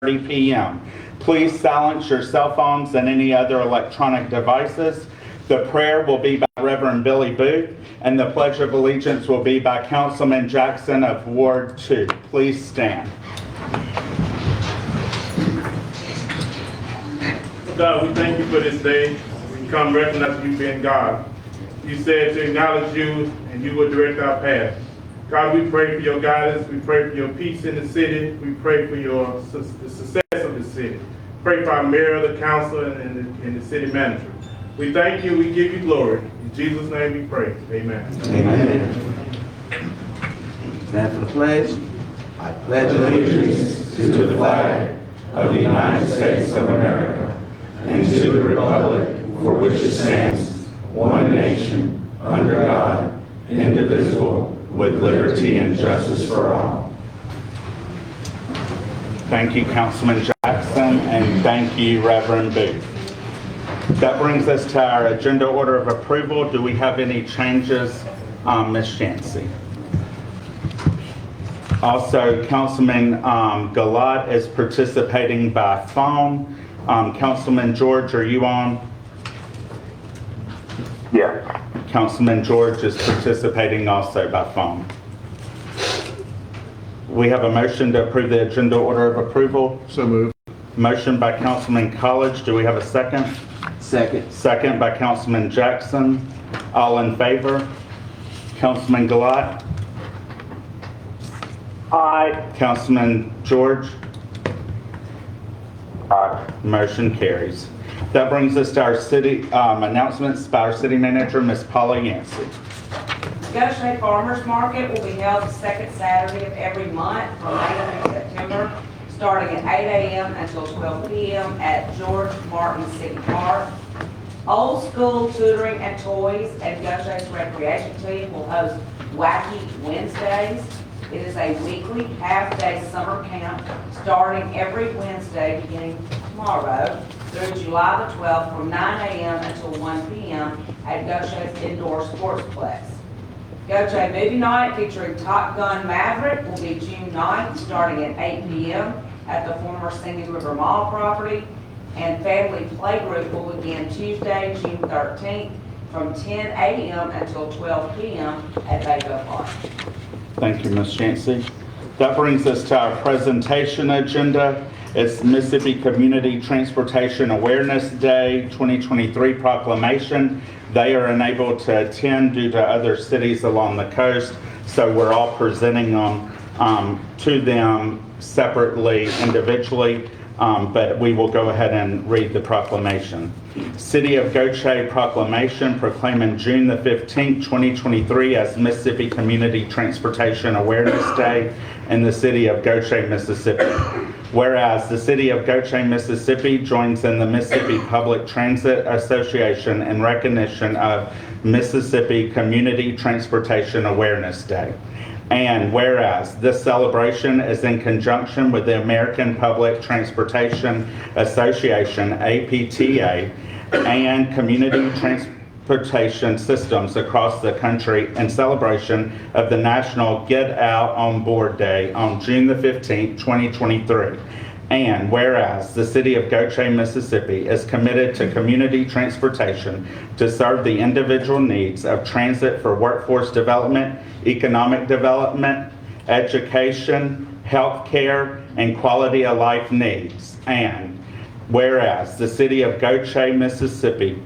p.m. Please silence your cell phones and any other electronic devices. The prayer will be by Reverend Billy Booth, and the Pledge of Allegiance will be by Councilman Jackson of Ward 2. Please stand. God, we thank you for this day. We come recognizing you being God. You said to acknowledge you, and you will direct our path. God, we pray for your guidance. We pray for your peace in the city. We pray for the success of the city. Pray for our mayor, the council, and the city manager. We thank you. We give you glory. In Jesus' name we pray. Amen. Amen. Stand for the pledge. I pledge allegiance to the flag of the United States of America and to the republic for which it stands, one nation, under God, indivisible, with liberty and justice for all. Thank you, Councilman Jackson, and thank you, Reverend Booth. That brings us to our agenda order of approval. Do we have any changes, Ms. Shancy? Also, Councilman Galat is participating by phone. Councilman George, are you on? Yeah. Councilman George is participating also by phone. We have a motion to approve the agenda order of approval. So moved. Motion by Councilman College. Do we have a second? Second. Second by Councilman Jackson. All in favor? Councilman Galat? Aye. Councilman George? Aye. Motion carries. That brings us to our city announcements by our city manager, Ms. Paula Yancey. Gautier Farmers Market will be held the second Saturday of every month from May through September, starting at 8 a.m. until 12 p.m. at George Martin City Park. Old School Tutoring and Toys and Gautier's Recreation Team will host Wacky Wednesdays. It is a weekly half-day summer camp starting every Wednesday beginning tomorrow through July the 12th from 9 a.m. until 1 p.m. at Gautier's Indoor Sportsplex. Gautier Movie Night featuring Top Gun Maverick will be June 9th starting at 8 p.m. at the former Singing River Mall property, and Family Playgroup will begin Tuesday, June 13th from 10 a.m. until 12 p.m. at Bayville Park. Thank you, Ms. Yancey. That brings us to our presentation agenda. It's Mississippi Community Transportation Awareness Day 2023 Proclamation. They are unable to attend due to other cities along the coast, so we're all presenting them to them separately, individually, but we will go ahead and read the proclamation. City of Gautier Proclamation proclaiming June the 15th, 2023 as Mississippi Community Transportation Awareness Day in the city of Gautier, Mississippi. Whereas the city of Gautier, Mississippi joins in the Mississippi Public Transit Association in recognition of Mississippi Community Transportation Awareness Day. And whereas this celebration is in conjunction with the American Public Transportation Association, APTA, and community transportation systems across the country in celebration of the National Get Out on Board Day on June the 15th, 2023. And whereas the city of Gautier, Mississippi is committed to community transportation to serve the individual needs of transit for workforce development, economic development, education, healthcare, and quality of life needs. And whereas the city of Gautier, Mississippi,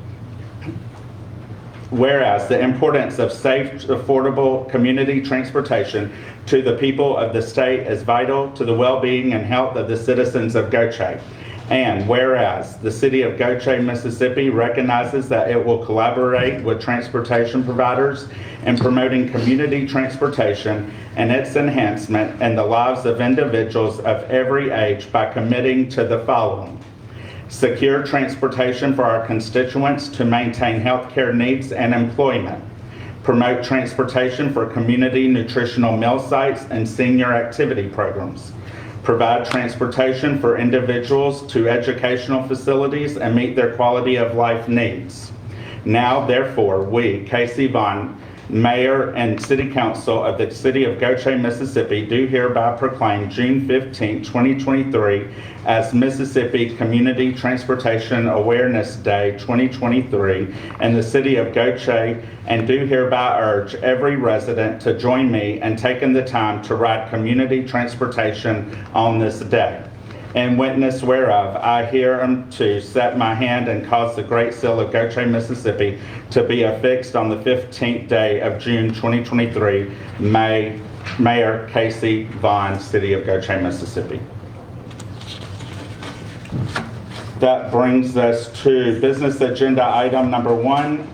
whereas the importance of safe, affordable community transportation to the people of the state is vital to the well-being and health of the citizens of Gautier. And whereas the city of Gautier, Mississippi recognizes that it will collaborate with transportation providers in promoting community transportation and its enhancement in the lives of individuals of every age by committing to the following: secure transportation for our constituents to maintain healthcare needs and employment, promote transportation for community nutritional meal sites and senior activity programs, provide transportation for individuals to educational facilities and meet their quality of life needs. Now, therefore, we, Casey Vaughn, Mayor and City Council of the City of Gautier, Mississippi do hereby proclaim June 15, 2023 as Mississippi Community Transportation Awareness Day 2023 in the City of Gautier, and do hereby urge every resident to join me in taking the time to ride community transportation on this day. In witness whereof, I hereunto set my hand and cause the great seal of Gautier, Mississippi to be affixed on the 15th day of June 2023. Mayor Casey Vaughn, City of Gautier, Mississippi. That brings us to business agenda item number 1,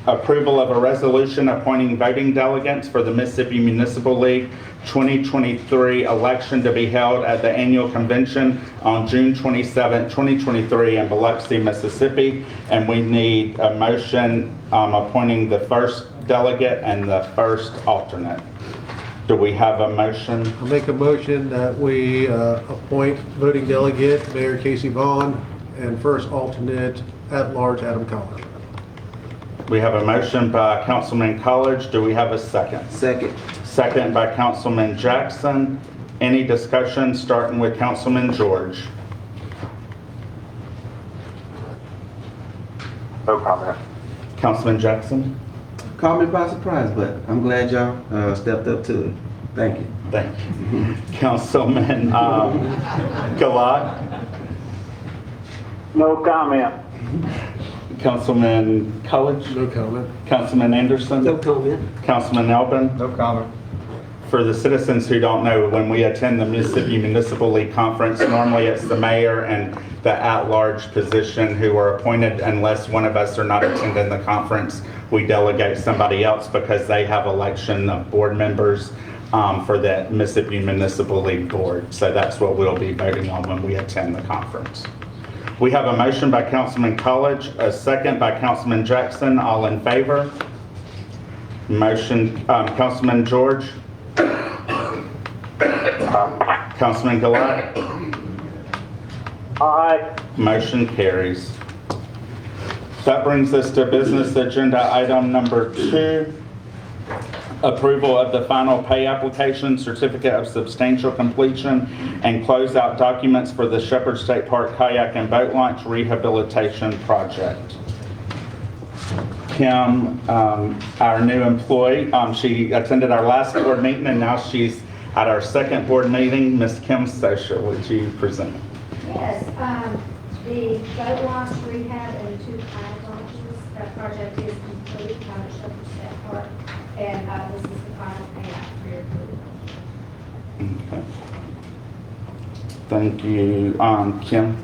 approval of a resolution appointing voting delegates for the Mississippi Municipal League 2023 election to be held at the annual convention on June 27, 2023 in Biloxi, Mississippi. And we need a motion appointing the first delegate and the first alternate. Do we have a motion? I'll make a motion that we appoint voting delegate Mayor Casey Vaughn and first alternate at-large Adam College. We have a motion by Councilman College. Do we have a second? Second. Second by Councilman Jackson. Any discussion, starting with Councilman George? No comment. Councilman Jackson? Caught me by surprise, but I'm glad y'all stepped up to it. Thank you. Thank you. Councilman Gilat? No comment. Councilman College? No comment. Councilman Anderson? No comment. Councilman Elbin? No comment. For the citizens who don't know, when we attend the Mississippi Municipal League Conference, normally it's the mayor and the at-large position who are appointed. Unless one of us are not attending the conference, we delegate somebody else because they have election of board members for the Mississippi Municipal League Board. So that's what we'll be voting on when we attend the conference. We have a motion by Councilman College, a second by Councilman Jackson. All in favor? Motion, Councilman George? Councilman Gilat? Aye. Motion carries. That brings us to business agenda item number 2, approval of the final pay application, certificate of substantial completion, and closeout documents for the Shepherd State Park Kayak and Boat Launch Rehabilitation Project. Kim, our new employee, she attended our last board meeting and now she's at our second board meeting. Ms. Kim Socia, would you present? Yes, the boat launch rehab and 2 kayak launches, that project is complete out at Shepherd State Park, and this is the final payout for your approval. Okay. Thank you, Kim.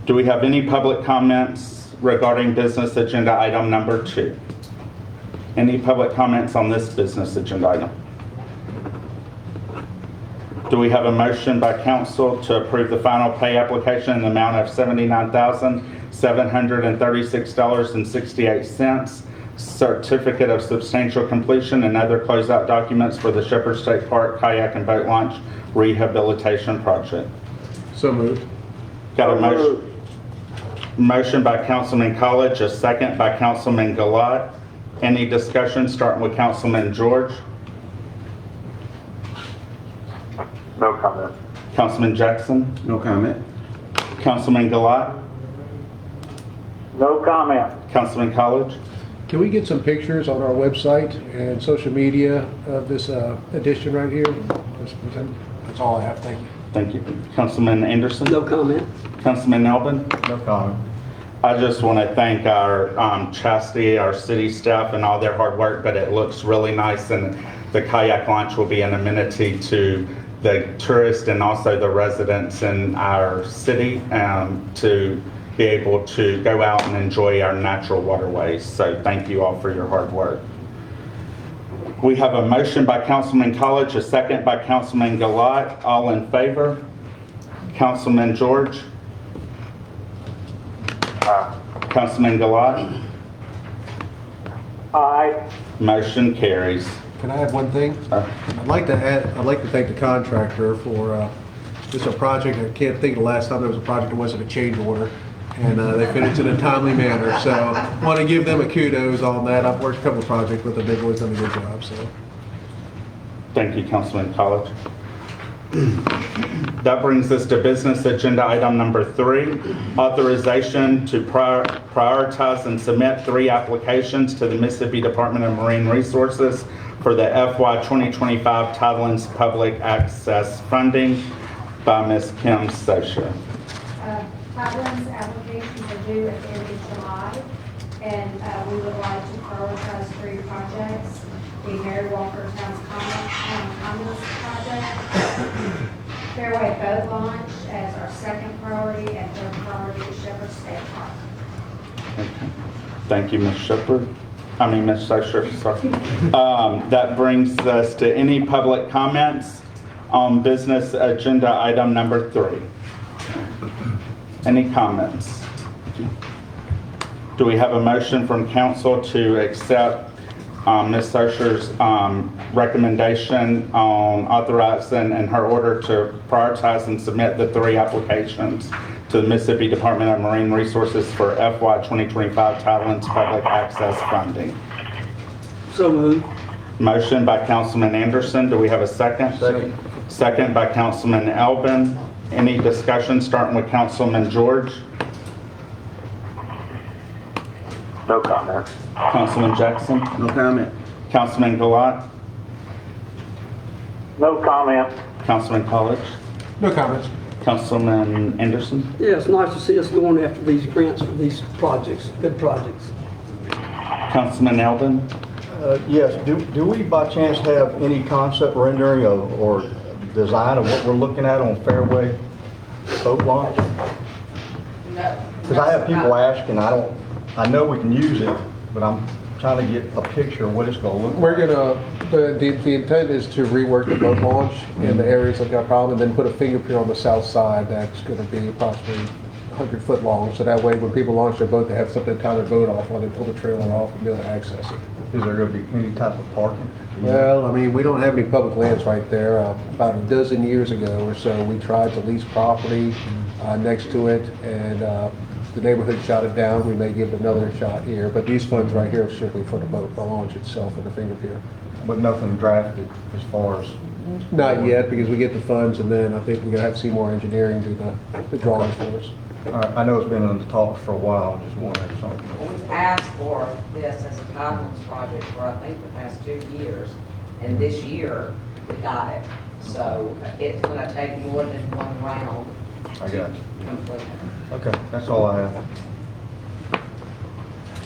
Do we have any public comments regarding business agenda item number 2? Any public comments on this business agenda item? Do we have a motion by council to approve the final pay application in the amount of $79,736.68, certificate of substantial completion, and other closeout documents for the Shepherd State Park Kayak and Boat Launch Rehabilitation Project? So moved. Got a motion by Councilman College, a second by Councilman Gilat. Any discussion, starting with Councilman George? No comment. Councilman Jackson? No comment. Councilman Gilat? No comment. Councilman College? Can we get some pictures on our website and social media of this edition right here? That's all I have. Thank you. Thank you. Councilman Anderson? No comment. Councilman Elbin? No comment. I just want to thank our Chastity, our city staff, and all their hard work, but it looks really nice, and the kayak launch will be an amenity to the tourists and also the residents in our city to be able to go out and enjoy our natural waterways. So thank you all for your hard work. We have a motion by Councilman College, a second by Councilman Gilat. All in favor? Councilman George? Aye. Councilman Gilat? Aye. Motion carries. Can I add one thing? I'd like to thank the contractor for this is a project. I can't think of the last time there was a project that wasn't a change order. and they finished in a timely manner. So want to give them a kudos on that. I've worked a couple of projects with them. They've always done a good job. So Thank you, Councilman College. That brings us to business agenda item number 3, authorization to prioritize and submit 3 applications to the Mississippi Department of Marine Resources for the FY 2025 Tidelands Public Access Funding by Ms. Kim Sosha. Tidelands applications are due at the end of July, and we would like to prioritize 3 projects. The Mary Walker Town's Commons project, Fairway Boat Launch as our 2nd priority, and 3rd priority is Shepherd State Park. Okay. Thank you, Ms. Ms. Sosha, sorry. That brings us to any public comments on business agenda item number 3. Any comments? Do we have a motion from council to accept Ms. Sosha's recommendation on authorizing and her order to prioritize and submit the 3 applications to the Mississippi Department of Marine Resources for FY 2025 Tidelands Public Access Funding? So moved. Motion by Councilman Anderson. Do we have a second? Second. Second by Councilman Elbin. Any discussion, starting with Councilman George? No comment. Councilman Jackson? No comment. Councilman Gilat? No comment. Councilman College? no comments. Councilman Anderson? Yeah, it's nice to see us going after these grants for these projects, good projects. Councilman Elbin? Yes, do we by chance have any concept rendering or design of what we're looking at on Fairway Boat Launch? No. Because I have people asking, I know we can use it, but I'm trying to get a picture of what it's going to look We're like. gonna, the intent is to rework the boat launch in the areas that got problem, and then put a finger pier on the south side that's gonna be approximately 100 foot long. So that way, when people launch their boat, they have something to tie their boat off while they pull the trailer off and be able to access it. Is there going to be any type of parking? Well, I mean, we don't have any public lands right there. About a dozen years ago or so, we tried to lease property next to it, and the neighborhood shot it down. We may give it another shot here, but these funds right here are strictly for the boat, the launch itself and the finger pier. But nothing drafted as far as, Not yet, because we get the funds, and then I think we're gonna have Seymour Engineering do the drawings for us. I know it's been in the talks for a while, just wondering something. We've asked for this as a Tidelands project for, I think, the past 2 years, and this year, we got it. So it's gonna take more than 1 round I got you. to complete it. Okay, that's all I have.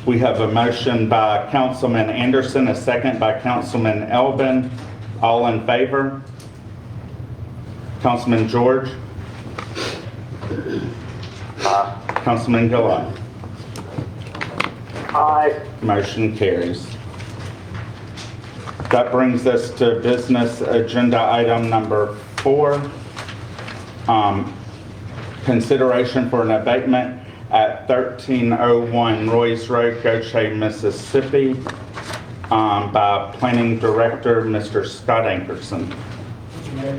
We have a motion by Councilman Anderson, a second by Councilman Elbin. All in favor? Councilman George? Councilman Gilat? Aye. Motion carries. That brings us to business agenda item number 4. Consideration for an abatement at 1301 Royce Road, Gautier, Mississippi, by Planning Director, Mr. Scott Ankerson. Mayor.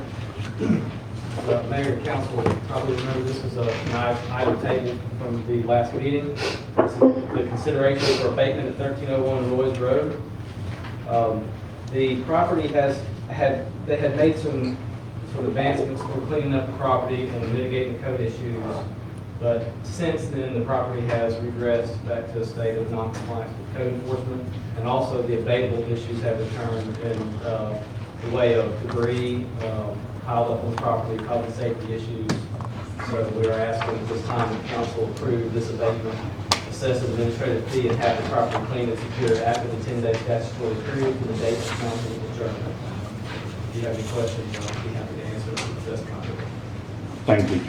Mayor and council will probably remember this is an item table from the last meeting. This is the consideration for abatement at 1301 Royce Road. The property they had made some sort of advancements for cleaning up the property and mitigating code issues. But since then, the property has regressed back to a state of non-compliance with code enforcement. And also the abatable issues have returned in the way of debris piled up on the property, causing safety issues. So we are asking at this time that council approve this abatement, assess an administrative fee, and have the property cleaned and secured after the 10-day statutory period to the date of council adjournment. If you have any questions, I'll be happy to answer them at this time. Thank you,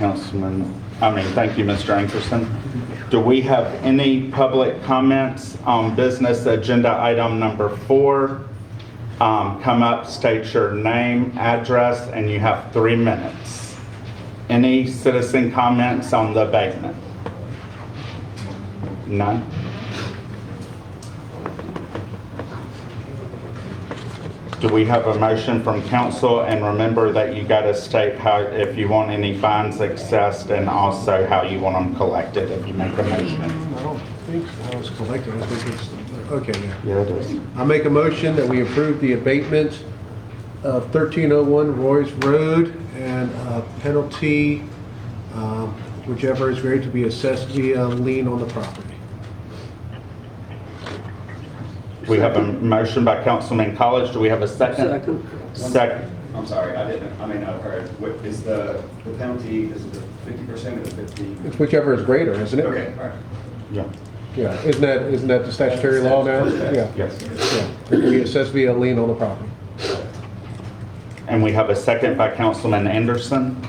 thank you, Mr. Ankerson. Do we have any public comments on business agenda item number 4? Come up, state your name, address, and you have 3 minutes. Any citizen comments on the abatement? None? Do Do we have a motion from council? And remember that you got to state how, if you want any fines assessed, and also how you want them collected if you make a motion. I don't think so. I was collecting. I think it's, okay, yeah. Yeah, it is. I make a motion that we approve the abatement of 1301 Royce Road and penalty, whichever is going to be assessed via lien on the property. We have a motion by Councilman College. Do we have a second? Second. Second. I'm sorry, I may not have heard. What is the penalty, is it the 50% or the 50? It's whichever is greater, isn't it? Okay, all right. Yeah. Yeah, isn't that the statutory law now? Yeah. Yes. Yeah. It can be assessed via lien on the property. And we have a second by Councilman Anderson.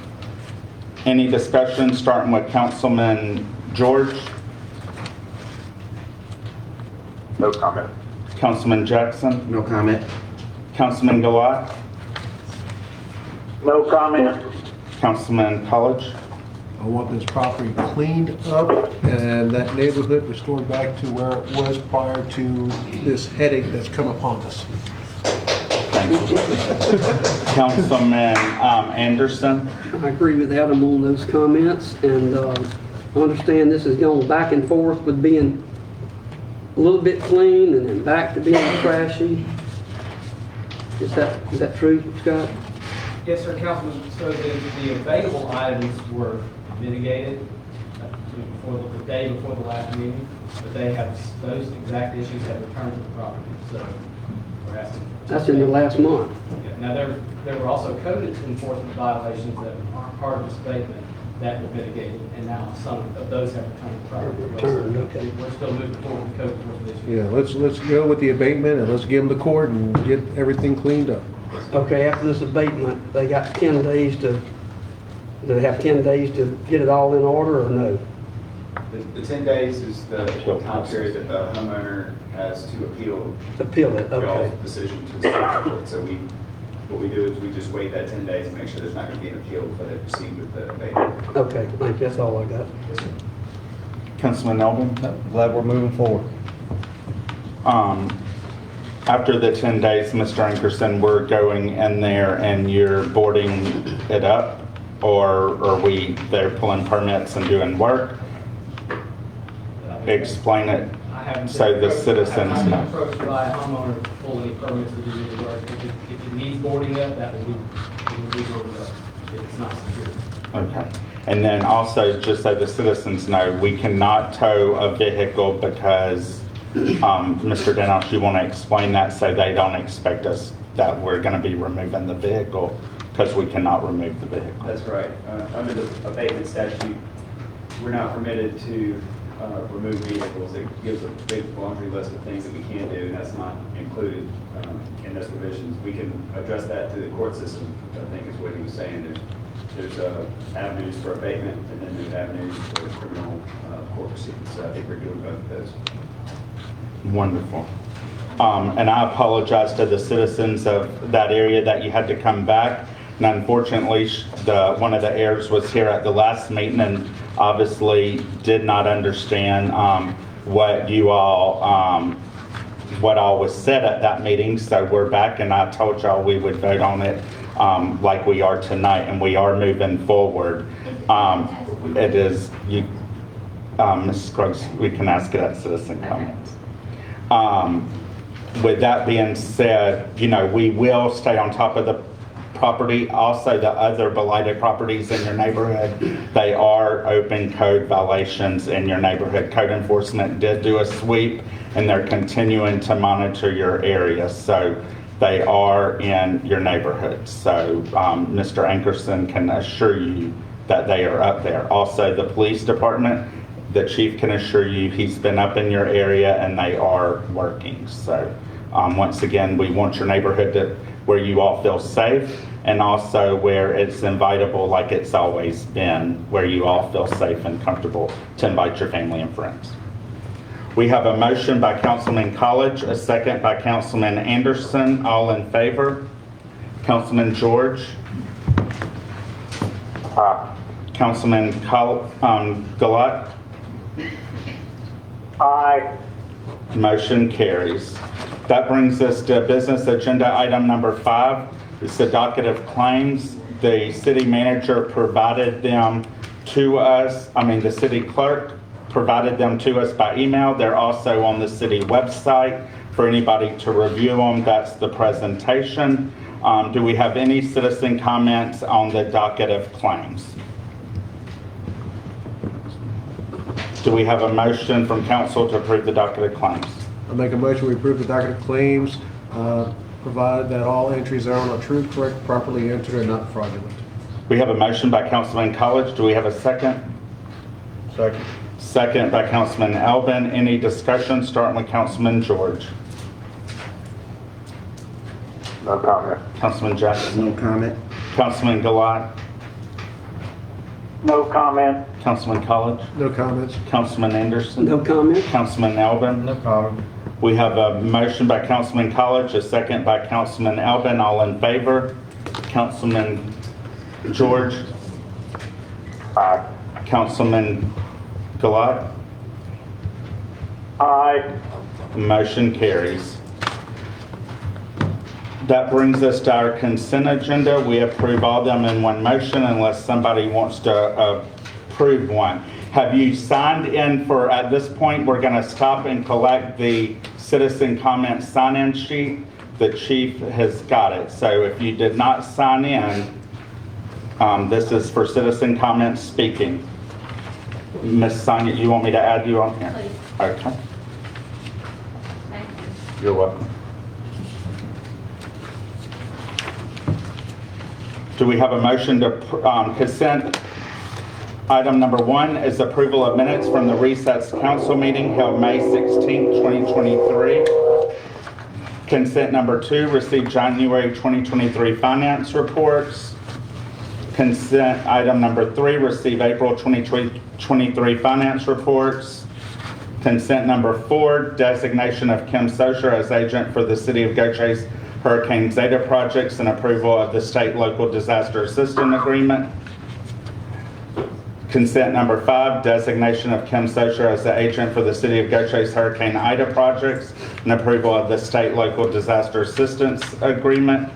Any discussion, starting with Councilman George? No comment. Councilman Jackson? No comment. Councilman Gilat? No comment. Councilman College? I want this property cleaned up and that neighborhood restored back to where it was prior to this headache that's come upon us. Thank you. Councilman Anderson? I agree with Adam on those comments, and I understand this has gone back and forth with being a little bit clean and then back to being trashy. Is that true, Scott? Yes, sir, Councilman. So the available items were mitigated the day before the last meeting, but those exact issues have returned to the property. So we're asking. That's in the last month. Yeah. Now, there were also code enforcement violations that aren't part of this abatement that were mitigated, and now some of those have returned to the property. Returned, okay. We're still moving forward with code enforcement issues. Yeah, let's go with the abatement and let's give them the court and get everything cleaned up. Okay, after this abatement, they got 10 days to, do they have 10 days to get it all in order, or no? The 10 days is the time period that the homeowner has to appeal Appeal it, okay. y'all's decision to the circuit court. So what we do is we just wait that 10 days to make sure there's not going to be an appeal before they proceed with the abatement. Okay, thank you, that's all I got. Councilman Elvin? Glad we're moving forward. After the 10 days, Mr. Ankerson, we're going in there and you're boarding it up? Or are they're pulling permits and doing work? Explain it I haven't so been the approached- citizens I haven't know. been approached by a homeowner to pull any permits to do any work. If it needs boarding up, that will be boarded up. If it's not secure. Okay. And then also, just so the citizens know, we cannot tow a vehicle because, Mr. Denhouse, you want to explain that so they don't expect us that we're going to be removing the vehicle because we cannot remove the vehicle. That's right. Under the abatement statute, we're not permitted to remove vehicles. It gives a big laundry list of things that we can do, and that's not included in those provisions. We can address that through the court system, I think is what he was saying. There's avenues for abatement, and then there's avenues for criminal court proceedings. So I think we're doing both of those. Wonderful. And I apologize to the citizens of that area that you had to come back. And unfortunately, one of the heirs was here at the last meeting and obviously did not understand what all was said at that meeting. So we're back, and I told y'all we would vote on it like we are tonight, and we are moving forward. It is, Mrs. Scruggs, we can ask it at citizen comments. With that being said, we will stay on top of the property. Also, the other blighted properties in your neighborhood, they are open code violations in your neighborhood. Code enforcement did do a sweep, and they're continuing to monitor your area. So they are in your neighborhood. So Mr. Ankerson can assure you that they are up there. Also, the police department, the chief can assure you he's been up in your area and they are working. So once again, we want your neighborhood where you all feel safe, and also where it's invitable like it's always been, where you all feel safe and comfortable to invite your family and friends. We have a motion by Councilman College, a second by Councilman Anderson. All in favor? Councilman George? Councilman Gilat? Aye. Motion carries. That brings us to business agenda item number 5. It's the docket of claims. The city manager provided them to us, the city clerk provided them to us by email. They're also on the city website for anybody to review them. That's the presentation. Do we have any citizen comments on the docket of claims? Do we have a motion from council to approve the docket of claims? I make a motion, we approve the docket of claims, provided that all entries thereon are true, correct, properly entered, and not fraudulent. We have a motion by Councilman College. Do we have a second? Second. Second by Councilman Elvin. Any discussion, starting with Councilman George? No comment. Councilman Jackson? No comment. Councilman Gilat? No comment. Councilman College? No comments. Councilman Anderson? No comment? Councilman Elvin? No comment. We have a motion by Councilman College, a second by Councilman Elvin. All in favor? Councilman George? Aye. Councilman Gilat? Aye. Motion carries. That brings us to our consent agenda. We approve all of them in one motion unless somebody wants to approve one. Have you signed in for, at this point, we're going to stop and collect the citizen comment sign-in sheet. The chief has got it. So if you did not sign in, this is for citizen comments speaking. Ms. Sonia, you want me to add you on here? Please. Okay. Thank you. You're welcome. Do we have a motion to consent? Item number 1 is approval of minutes from the recessed council meeting held May 16, 2023. Consent number 2, receive January 2023 finance reports. Consent item number 3, receive April 2023 finance reports. Consent number 4, designation of Kim Socher as agent for the City of Gautier's Hurricane Zeta projects and approval of the state local disaster assistance agreement. Consent number 5, designation of Kim Socher as the agent for the City of Gautier's Hurricane Ida projects and approval of the state local disaster assistance agreement.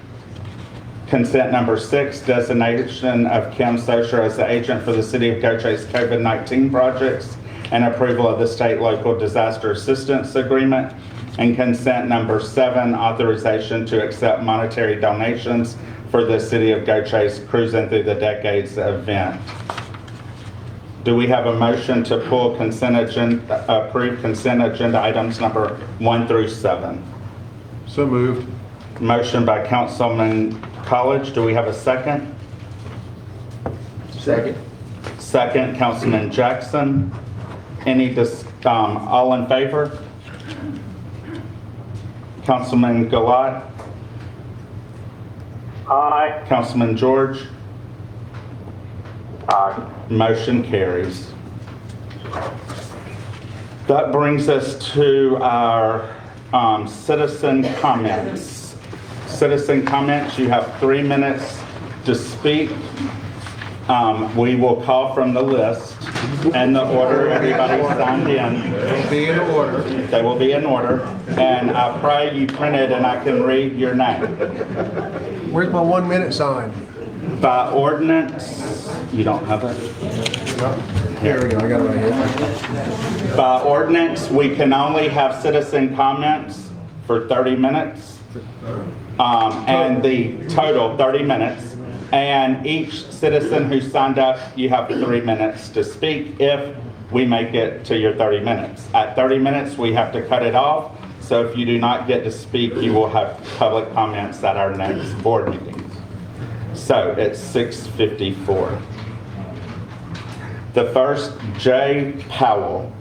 Consent number 6, designation of Kim Socher as the agent for the City of Gautier's COVID-19 projects and approval of the state local disaster assistance agreement. And consent number 7, authorization to accept monetary donations for the City of Gautier's Cruising Through the Decades event. Do we have a motion to pull consent agenda, approve consent agenda items number 1 through 7? So moved. Motion by Councilman College. Do we have a second? Second. Second, Councilman Jackson. All in favor? Councilman Gilat? Aye. Councilman George? Aye. Motion carries. That brings us to our citizen comments. Citizen comments, you have 3 minutes to speak. We will call from the list and the order everybody signed in. It'll be in order. They will be in order. And I pray you printed and I can read your name. Where's my 1 minute sign? By ordinance, you don't have it? Here we go, I got it right here. By ordinance, we can only have citizen comments for 30 minutes. And the total, 30 minutes. And each citizen who signed up, you have 3 minutes to speak if we make it to your 30 minutes. At 30 minutes, we have to cut it off. So if you do not get to speak, you will have public comments at our next board meeting. So it's 6:54. The first, Jay Powell.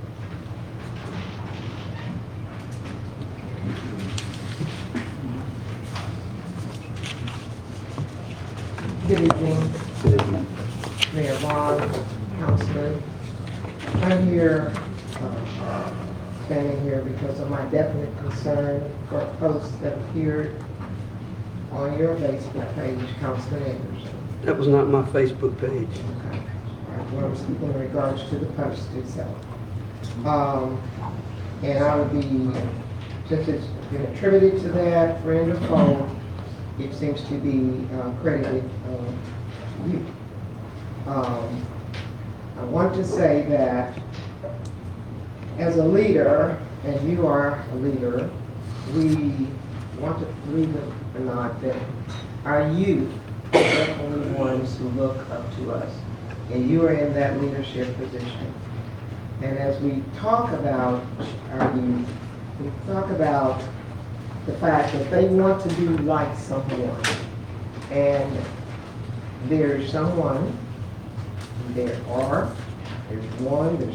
Good evening, Good evening. Mayor Vaughn, Councilman. I'm here, standing here because of my definite concern for a post that appeared on your Facebook page, Councilman Anderson. That was not my Facebook page. Okay. Well, in regards to the post itself. And I would be, since it's been attributed to that, friend or foe, it seems to be credited to you. I want to say that as a leader, and you are a leader, we want to believe it or not that our youth are definitely ones who look up to us. And you are in that leadership position. And as we talk about our youth, we talk about the fact that they want to be like someone. And there's someone, there's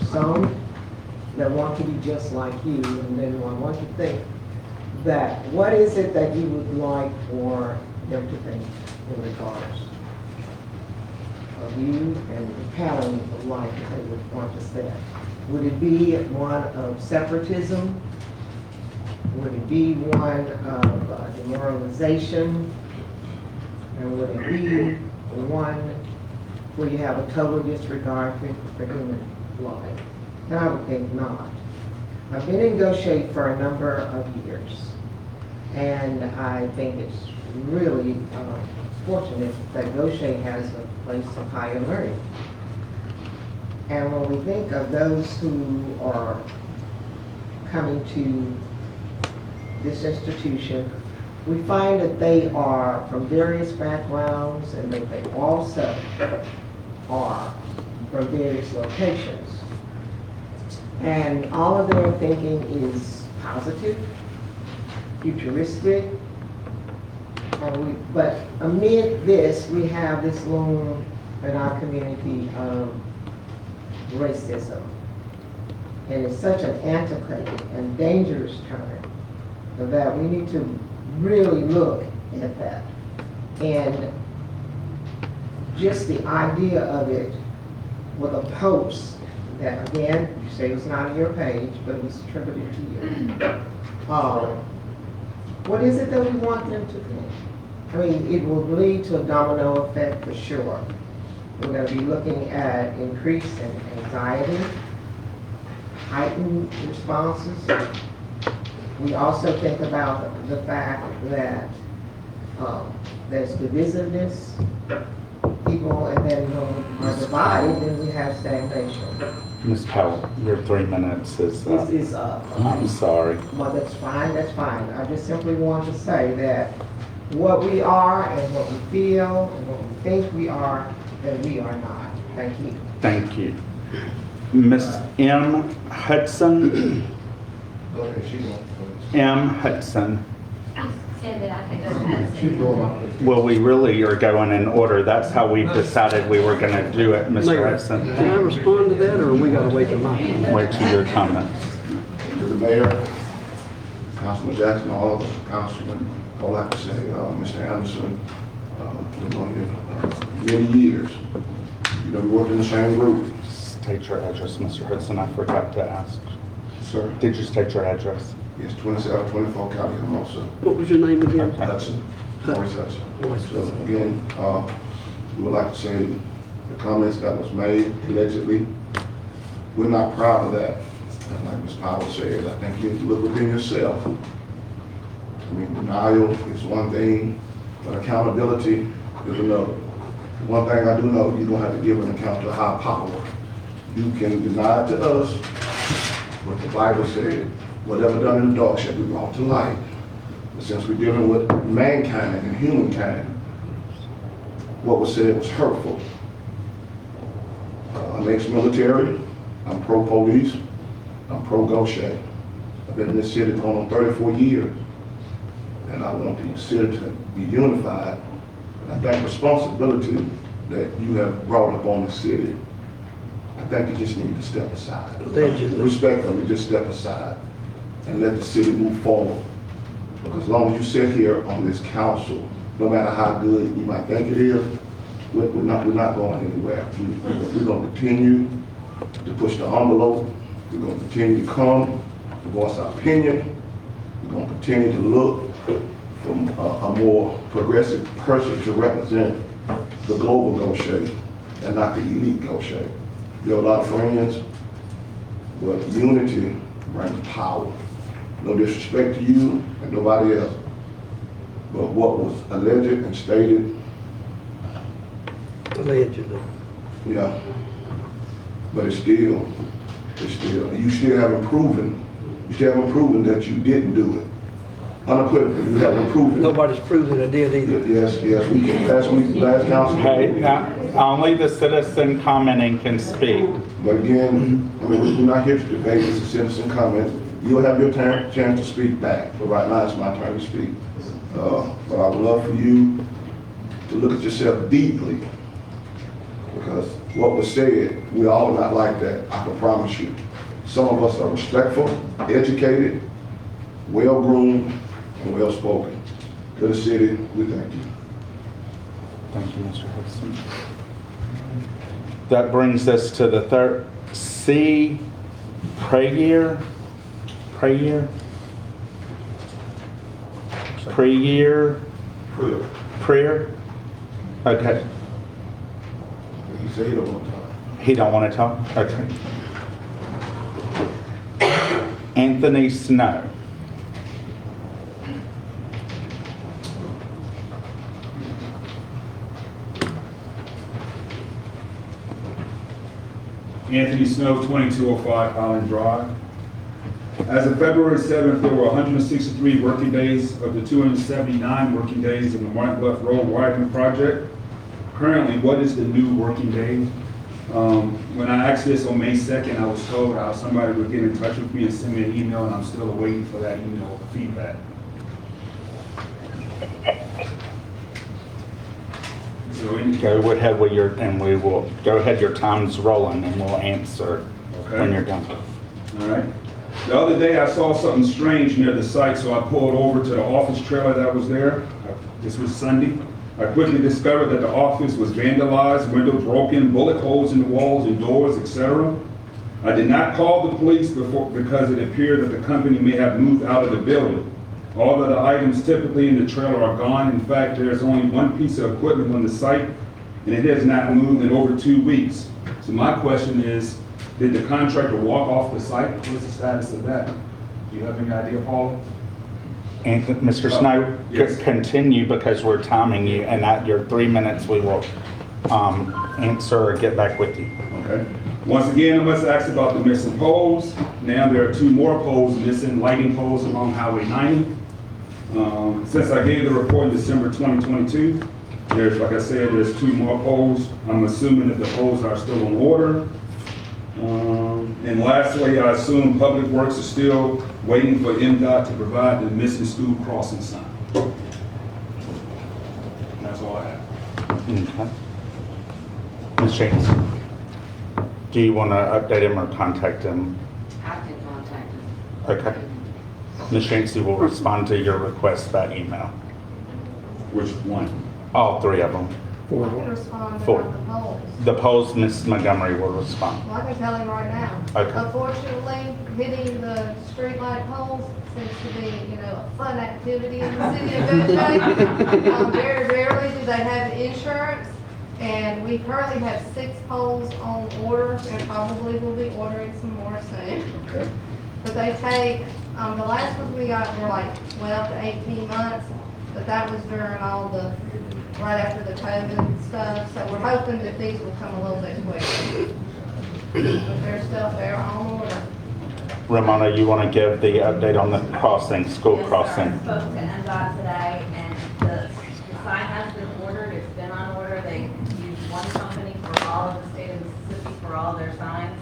some that want to be just like you. And then I want to think that what is it that you would like for them to think in regards of you and the pattern of life that they would want to set? Would it be one of separatism? Would it be one of demoralization? And would it be one where you have a total disregard for human life? And I would think not. I've been in Gautier for a number of years, and I think it's really fortunate that Gautier has a place of higher learning. And when we think of those who are coming to this institution, we find that they are from various backgrounds and that they also are from various locations. And all of their thinking is positive, futuristic, but amid this, we have this loom in our community of racism. And it's such an antiquated and dangerous term that we need to really look at that. And just the idea of it with a post that, again, you say it's not on your page, but it was attributed to you. What is it that we want them to think? I mean, it will lead to a domino effect for sure. We're going to be looking at increase in anxiety, heightened responses. We also think about the fact that there's divisiveness, people, and then when we are divided, then we have stagnation. Ms. Powell, your 3 minutes is up. This is up. I'm sorry. Well, that's fine, that's fine. I just simply want to say that what we are and what we feel and what we think we are, that we are not. Thank you. Thank you. Ms. M. Hudson. M. Hudson. Said that I could go past it. Well, we really are going in order. That's how we decided we were going to do it, Mr. Mayor, Hudson. can I respond to that, or we gotta wait till my turn? Wait to your comments. To the mayor, Councilman Jackson, all the councilmen, all I have to say, Mr. Anderson, we've known you many years. You know, we worked in the same group. State your address, Mr. Hudson. I forgot to ask. Sir, Did you state your address? it's 2724 County Hermosa, What was your name again? Hudson, Maurice Hudson. So again, we would like to say the comments that was made allegedly, we're not proud of that. And like Ms. Powell said, I think you need to look within yourself. I mean, denial is one thing, but accountability is another. One thing I do know, you're gonna have to give an account to high power. You can deny to us what the Bible said, whatever done in the dark shall be brought to light. But since we're dealing with mankind and humankind, what was said was hurtful. I'm ex-military, I'm pro-police, I'm pro-Gautier. I've been in this city going on 34 years, and I want the city to be unified. And I think responsibility that you have brought up on the city, I think you just need to step aside. Allegedly. Respectfully, just step aside and let the city move forward. Because as long as you sit here on this council, no matter how good you might think it is, we're not going anywhere. We're going to continue to push the envelope. We're going to continue to come to voice our opinion. We're going to continue to look for a more progressive person to represent the global Gautier and not the elite Gautier. You have a lot of friends, but unity brings power. No disrespect to you and nobody else. But what was alleged and stated, Allegedly. yeah. But you still haven't proven that you didn't do it. Unequivocally, you haven't proven it. Nobody's proving I did either. Yes, we can, last council. Okay, now, only the citizen commenting can speak. But again, I mean, we're not here to debate, it's a citizen comment. You'll have your chance to speak back, but right now it's my turn to speak. But I would love for you to look at yourself deeply, because what was said, we all are not like that, I can promise you. Some of us are respectful, educated, well-groomed, and well-spoken. To the city, we thank you. Thank you, Mr. Hudson. That brings us to the third, C, prayer. Prayer. Okay, He said he don't want to talk. he don't want to talk? Okay. Anthony Snow. Anthony Snow, 2205 Highland Drive. As of February 7th, there were 163 working days of the 279 working days of the Martin Bluff Road widening project. Currently, what is the new working day? When I asked this on May 2nd, I was told how somebody would get in touch with me and send me an email, and I'm still waiting for that email feedback. So Go ahead with your, and we will, go ahead, your time's rolling, and we'll answer when you're done. All right. The other day, I saw something strange near the site, so I pulled over to the office trailer that was there. This was Sunday. I quickly discovered that the office was vandalized, windows broken, bullet holes in the walls and doors, etc. I did not call the police because it appeared that the company may have moved out of the building. All of the items typically in the trailer are gone. In fact, there's only one piece of equipment on the site, and it has not moved in over 2 weeks. So my question is, did the contractor walk off the site? What's the status of that? Do you have any idea, Paul? Anthony, Mr. Snow, yes. Continue because we're timing you, and at your 3 minutes, we will answer or get back with you. Okay. Once again, I must ask about the missing poles. Now there are 2 more poles missing, lighting poles along Highway 90. Since I gave the report in December 2022, there's, like I said, there's 2 more poles. I'm assuming that the poles are still in order. And lastly, I assume Public Works is still waiting for MDOT to provide the missing school crossing sign. That's all I have. Okay. Ms. James, do you want to update him or contact him? I can contact him. Okay. Ms. Shanksy will respond to your request by email. Which one? All 3 of them. I can respond Four. about the polls. The polls, Ms. Montgomery will respond. Well, I can tell him right now. Okay. Unfortunately, hitting the streetlight poles seems to be, a fun activity in the city of Gautier. Very rarely do they have insurance, and we currently have 6 poles on order, and probably will be ordering some more soon. Okay. But they take, the last ones we got were like 12 to 18 months, but that was during all the, right after the COVID stuff, so we're hoping that these will come a little bit quicker. But they're on order. Ramona, you want to give the update on the crossing, school crossing? Yes, sir. I spoke to NDOT today, and the sign has been ordered, it's been on order. They use one company for all of the state of Mississippi for all their signs.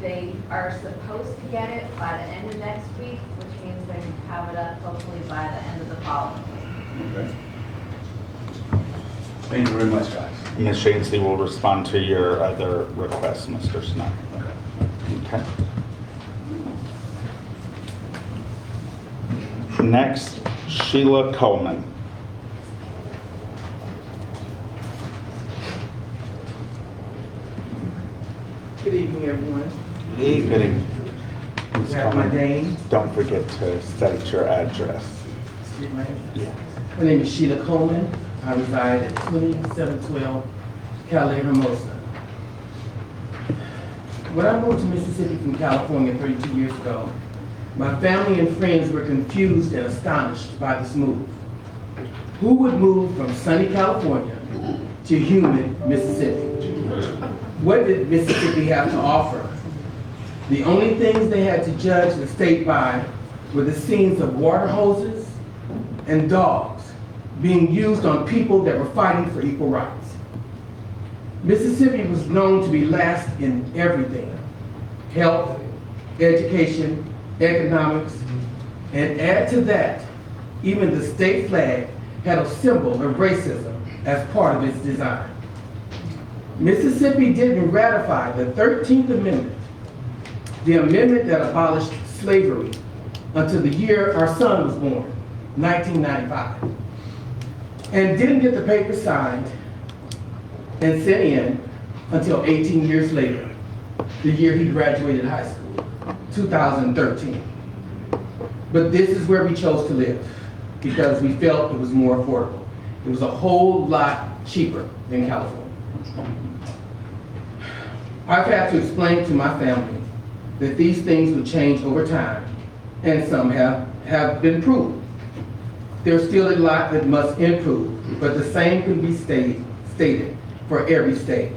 They are supposed to get it by the end of next week, which means they can have it up hopefully by the end of the following week. Okay. Thank you very much, guys. Ms. Shanksy will respond to your other requests, Mr. Snow. Okay. Next, Sheila Coleman. Good evening, everyone. Good evening. Ms. You have my Coleman, name. don't forget to state your address. State my address. Yeah. My name is Sheila Coleman. I reside at 2712 Calais, Hermosa. When I moved to Mississippi from California 32 years ago, My family and friends were confused and astonished by this move. Who would move from sunny California to humid Mississippi? What did Mississippi have to offer? The only things they had to judge the state by were the scenes of water hoses and dogs being used on people that were fighting for equal rights. Mississippi was known to be last in everything: health, education, economics, and add to that, even the state flag had a symbol of racism as part of its design. Mississippi didn't ratify the 13th Amendment, the amendment that abolished slavery, until the year our son was born, 1995, and didn't get the paper signed and sent in until 18 years later, the year he graduated high school, 2013. But this is where we chose to live because we felt it was more affordable. It was a whole lot cheaper than California. I've had to explain to my family that these things would change over time, and some have been proven. There's still a lot that must improve, but the same can be stated for every state.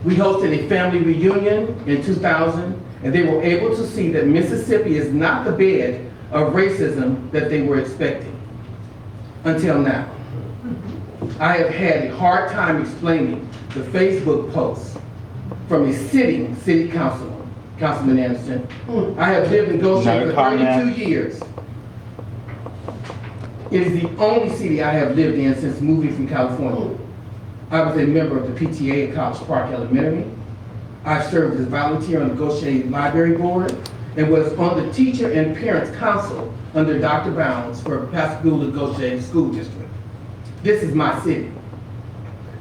We hosted a family reunion in 2000, and they were able to see that Mississippi is not the bed of racism that they were expecting. Until now. I have had a hard time explaining the Facebook posts from a sitting city councilman, Councilman Anderson. I have lived in Gautier for 32 years. It is the only city I have lived in since moving from California. I was a member of the PTA at College Park Elementary. I served as volunteer on the Gautier Library Board and was on the Teacher and Parents Council under Dr. Bounds for Pascagoula Gautier School District. This is my city.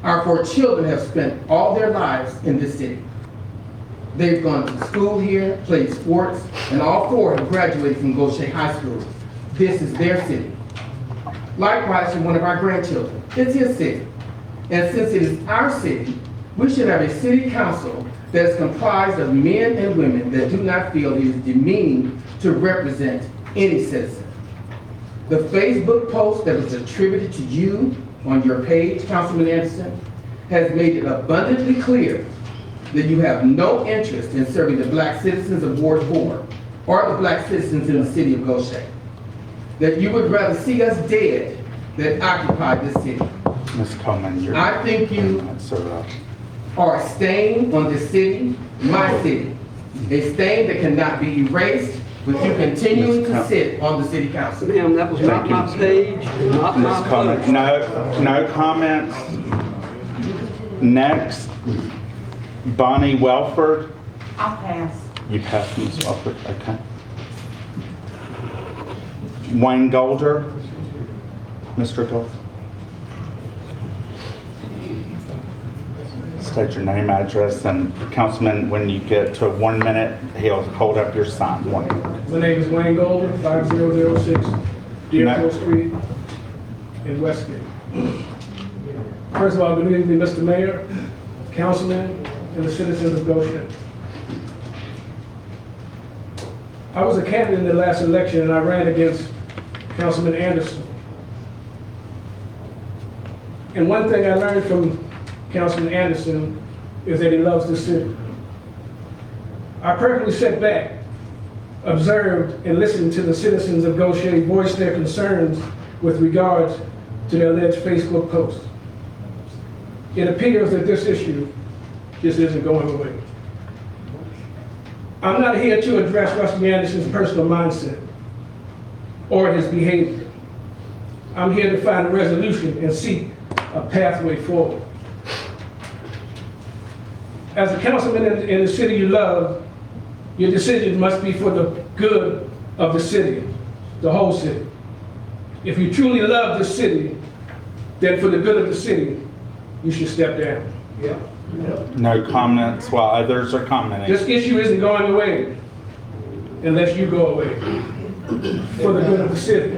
Our 4 children have spent all their lives in this city. They've gone to school here, played sports, and all 4 have graduated from Gautier High School. This is their city. Likewise for one of our grandchildren. It's his city. And since it is our city, we should have a city council that is comprised of men and women that do not feel it is demeaning to represent any citizen. The Facebook post that was attributed to you on your page, Councilman Anderson, has made it abundantly clear that you have no interest in serving the black citizens of Ward 4 or the black citizens in the city of Gautier. That you would rather see us dead than occupy this city. Ms. Coleman, I think you are a stain on this city, my city. A stain that cannot be erased with you continuing to sit on the city council. Ma'am, that was not my page, not my Ms. Coleman, post. no comments. Next, Bonnie Welford. I'll pass. You pass, Ms. Welford, okay. Wayne Golder. Mr. Golder. State your name, address, and Councilman, when you get to 1 minute, he'll hold up your sign. 1 minute. My name is Wayne Golden, 5006 Deerfield Street in Westgate. First of all, good evening, Mr. Mayor, Councilman, and the citizens of Goshen. I was a candidate in the last election, and I ran against Councilman Anderson. And one thing I learned from Councilman Anderson is that he loves the city. I perfectly sat back, observed, and listened to the citizens of Gautier voice their concerns with regards to their alleged Facebook posts. It appears that this issue just isn't going away. I'm not here to address Rusty Anderson's personal mindset or his behavior. I'm here to find a resolution and seek a pathway forward. As a councilman in the city you love, your decision must be for the good of the city, the whole city. If you truly love the city, then for the good of the city, you should step down. Yeah. No comments while others are commenting. This issue isn't going away unless you go away for the good of the city.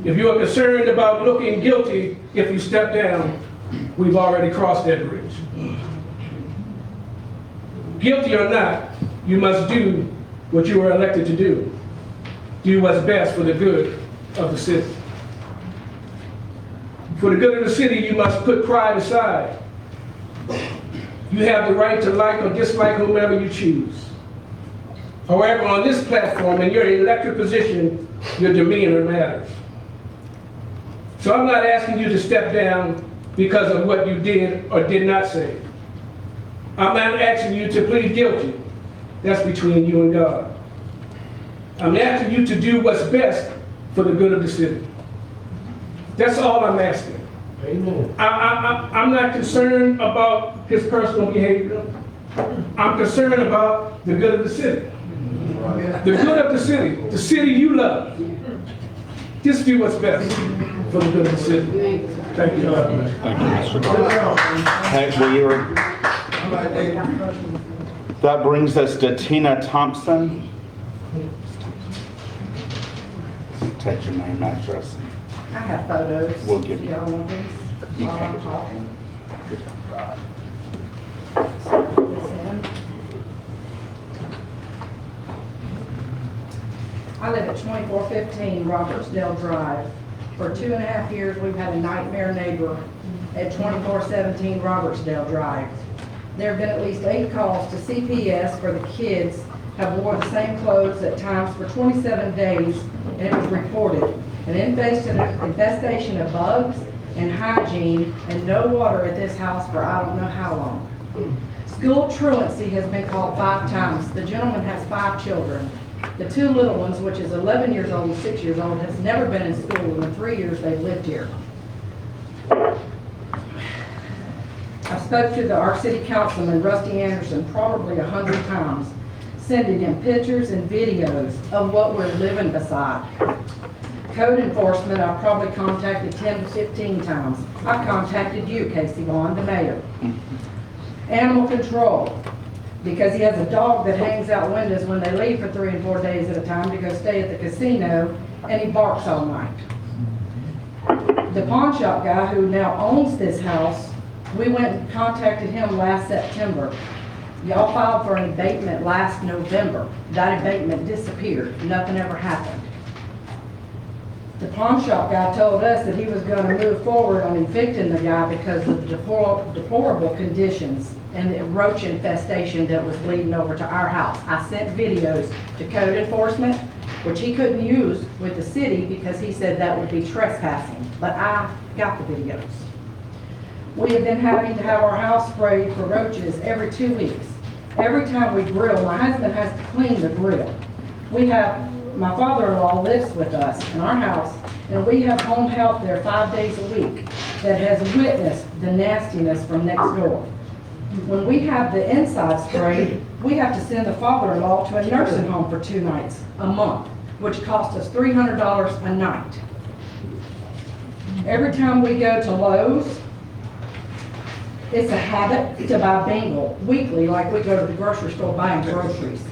If you are concerned about looking guilty if you step down, we've already crossed that bridge. Guilty or not, you must do what you were elected to do. Do what's best for the good of the city. For the good of the city, you must put pride aside. You have the right to like or dislike whomever you choose. However, on this platform, in your elected position, your demeanor matters. So I'm not asking you to step down because of what you did or did not say. I'm not asking you to plead guilty. That's between you and God. I'm asking you to do what's best for the good of the city. That's all I'm asking. Amen. I'm not concerned about his personal behavior. I'm concerned about the good of the city. The good of the city you love. Just do what's best for the good of the city. Thank you. Thank you, Mr. That brings us to Tina Thompson. Take your name, address. I have photos. We'll give you. Y'all want these You while can. I'm talking? I live at 2415 Robertsdale Drive. For 2.5 years, we've had a nightmare neighbor at 2417 Robertsdale Drive. There have been at least 8 calls to CPS where the kids have worn the same clothes at times for 27 days, and it was reported. An infestation of bugs and hygiene and no water at this house for I don't know how long. School truancy has been called 5 times. The gentleman has 5 children. The 2 little ones, which is 11 years old and 6 years old, has never been in school in the 3 years they've lived here. I spoke to our city councilman, Rusty Anderson, probably 100 times, sending him pictures and videos of what we're living beside. Code enforcement, I've probably contacted 10 to 15 times. I contacted you, Casey Vaughn, the mayor. Animal control, because he has a dog that hangs out windows when they leave for 3 and 4 days at a time to go stay at the casino, and he barks all night. The pawn shop guy who now owns this house, we went and contacted him last September. Y'all filed for an abatement last November. That abatement disappeared. Nothing ever happened. The pawn shop guy told us that he was going to move forward on evicting the guy because of the deplorable conditions and the roach infestation that was bleeding over to our house. I sent videos to code enforcement, which he couldn't use with the city because he said that would be trespassing, but I got the videos. We have been having to have our house sprayed for roaches every 2 weeks. Every time we grill, my husband has to clean the grill. My father-in-law lives with us in our house, and we have home health there 5 days a week that has witnessed the nastiness from next door. When we have the inside sprayed, we have to send the father-in-law to a nursing home for 2 nights a month, which costs us $300 a night. Every time we go to Lowe's, it's a habit to buy bingo weekly, like we go to the grocery store buying groceries.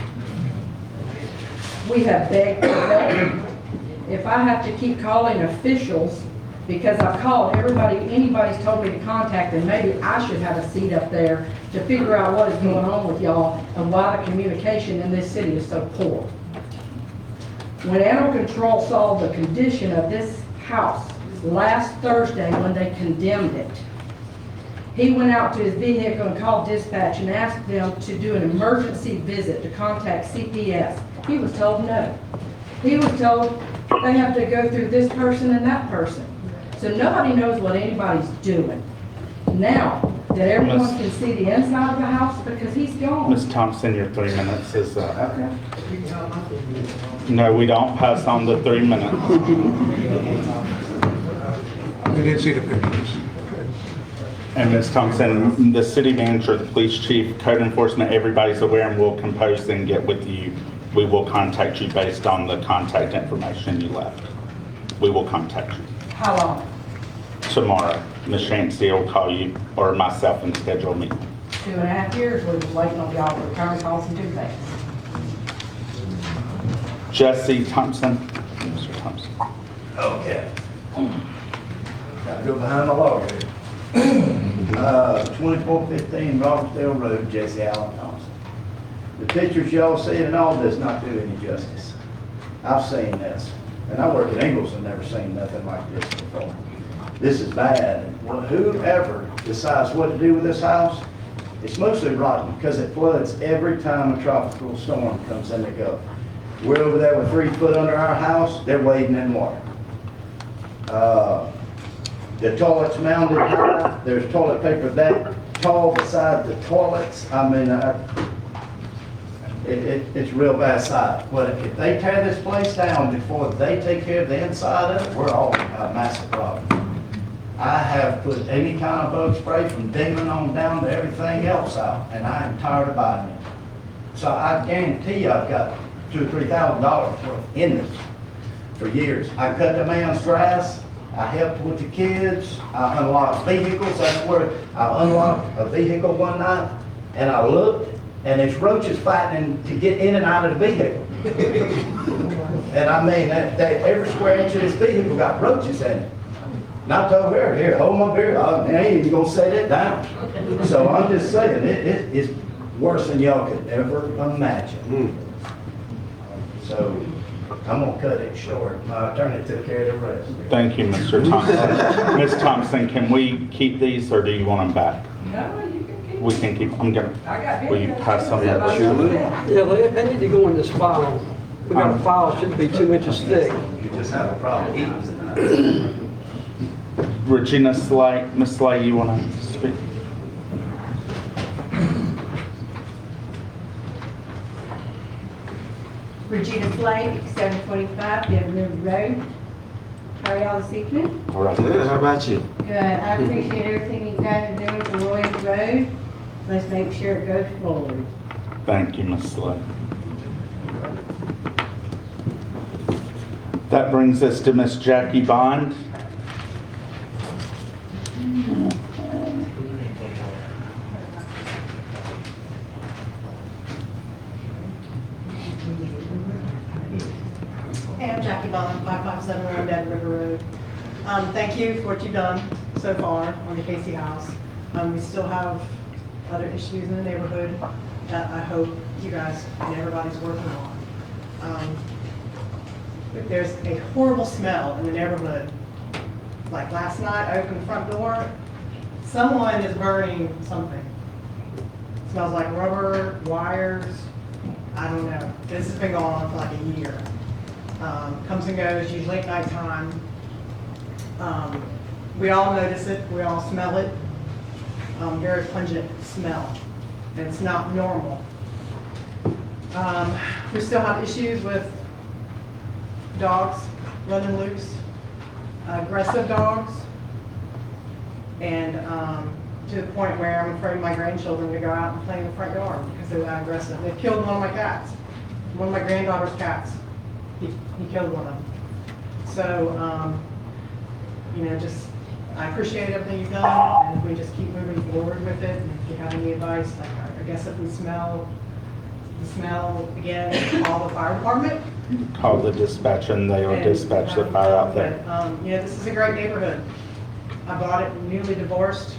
We have begged for help. If I have to keep calling officials, because I've called anybody's told me to contact them, maybe I should have a seat up there to figure out what is going on with y'all and why the communication in this city is so poor. When animal control saw the condition of this house last Thursday when they condemned it, he went out to his vehicle and called dispatch and asked them to do an emergency visit to contact CPS. He was told no. He was told they have to go through this person and that person. So nobody knows what anybody's doing. Now that everyone can see the inside of the house because he's gone. Ms. Thompson, your 3 minutes is up. Okay. No, we don't pass on the 3 minutes. We didn't see the pictures. And Ms. Thompson, the city manager, the police chief, code enforcement, everybody's aware and will compose and get with you. We will contact you based on the contact information you left. We will contact you. How long? Tomorrow, Ms. Shancy will call you or myself and schedule a meeting. 2.5 years, we've been waiting on y'all to return calls and do that. Jesse Thompson. Mr. Thompson. Okay. Gotta go behind the log here. 2415 Robertsdale Road, Jesse Allen Thompson. The pictures y'all see and all does not do any justice. I've seen this, and I work at Ingalls and never seen nothing like this before. This is bad, and whoever decides what to do with this house, it's mostly rotten, because it floods every time a tropical storm comes in the Gulf. We're over there with 3 foot under our house, they're wading in water. The toilet's mounted high, there's toilet paper that tall beside the toilets. I mean, it's real bad sight. But if they tear this place down before they take care of the inside of it, we're all gonna have a massive problem. I have put any kind of bug spray from Dingman on down to everything else out, and I am tired of buying it. So I guarantee you I've got $2,000 or $3,000 worth in this for years. I cut the man's grass, I helped with the kids, I unlocked vehicles. That's where I unlocked a vehicle one night, and I looked, and there's roaches fighting to get in and out of the vehicle. And I mean, every square inch of this vehicle got roaches in it. And I told her, here, hold my beer, I ain't even gonna set it down. So I'm just saying, it's worse than y'all could ever imagine. So I'm gonna cut it short. My attorney took care of the rest. Thank you, Mr. Thompson. Ms. Thompson, can we keep these, or do you want them back? No, you can keep. We can keep, I'm gonna, I got will you videos. pass them? Yeah, they need to go in this file. We got a file, shouldn't be 2 inches thick. You just have a problem eating. Regina Slay, Ms. Slay, you want to speak? Regina Slade, 725 Devon River Road. How are y'all this evening? All right. Good, how about you? Good. I appreciate everything you guys are doing for Roy's Road. Let's make sure it goes forward. Thank you, Ms. Slay. That brings us to Ms. Jackie Bond. Hey, I'm Jackie Bond, 557 Round Dead River Road. Thank you for what you've done so far on the Casey House. We still have other issues in the neighborhood that I hope you guys and everybody's working on. But there's a horrible smell in the neighborhood. Like last night, I opened the front door, someone is burning something. It smells like rubber, wires, I don't know. This has been going on for like a year. Comes and goes, usually at nighttime. We all notice it, we all smell it. Very pungent smell, and it's not normal. We still have issues with dogs running loose, aggressive dogs, and to the point where I'm afraid my grandchildren to go out and play in the front yard because they're that aggressive. They killed one of my cats, one of my granddaughter's cats. He killed one of them. So, you know, just, I appreciate everything you've done, and if we just keep moving forward with it, and if you have any advice, like, I guess if we smell the smell again, call the fire department. Call the dispatch and they will dispatch the fire out there. But, you know, this is a great neighborhood. I bought it newly divorced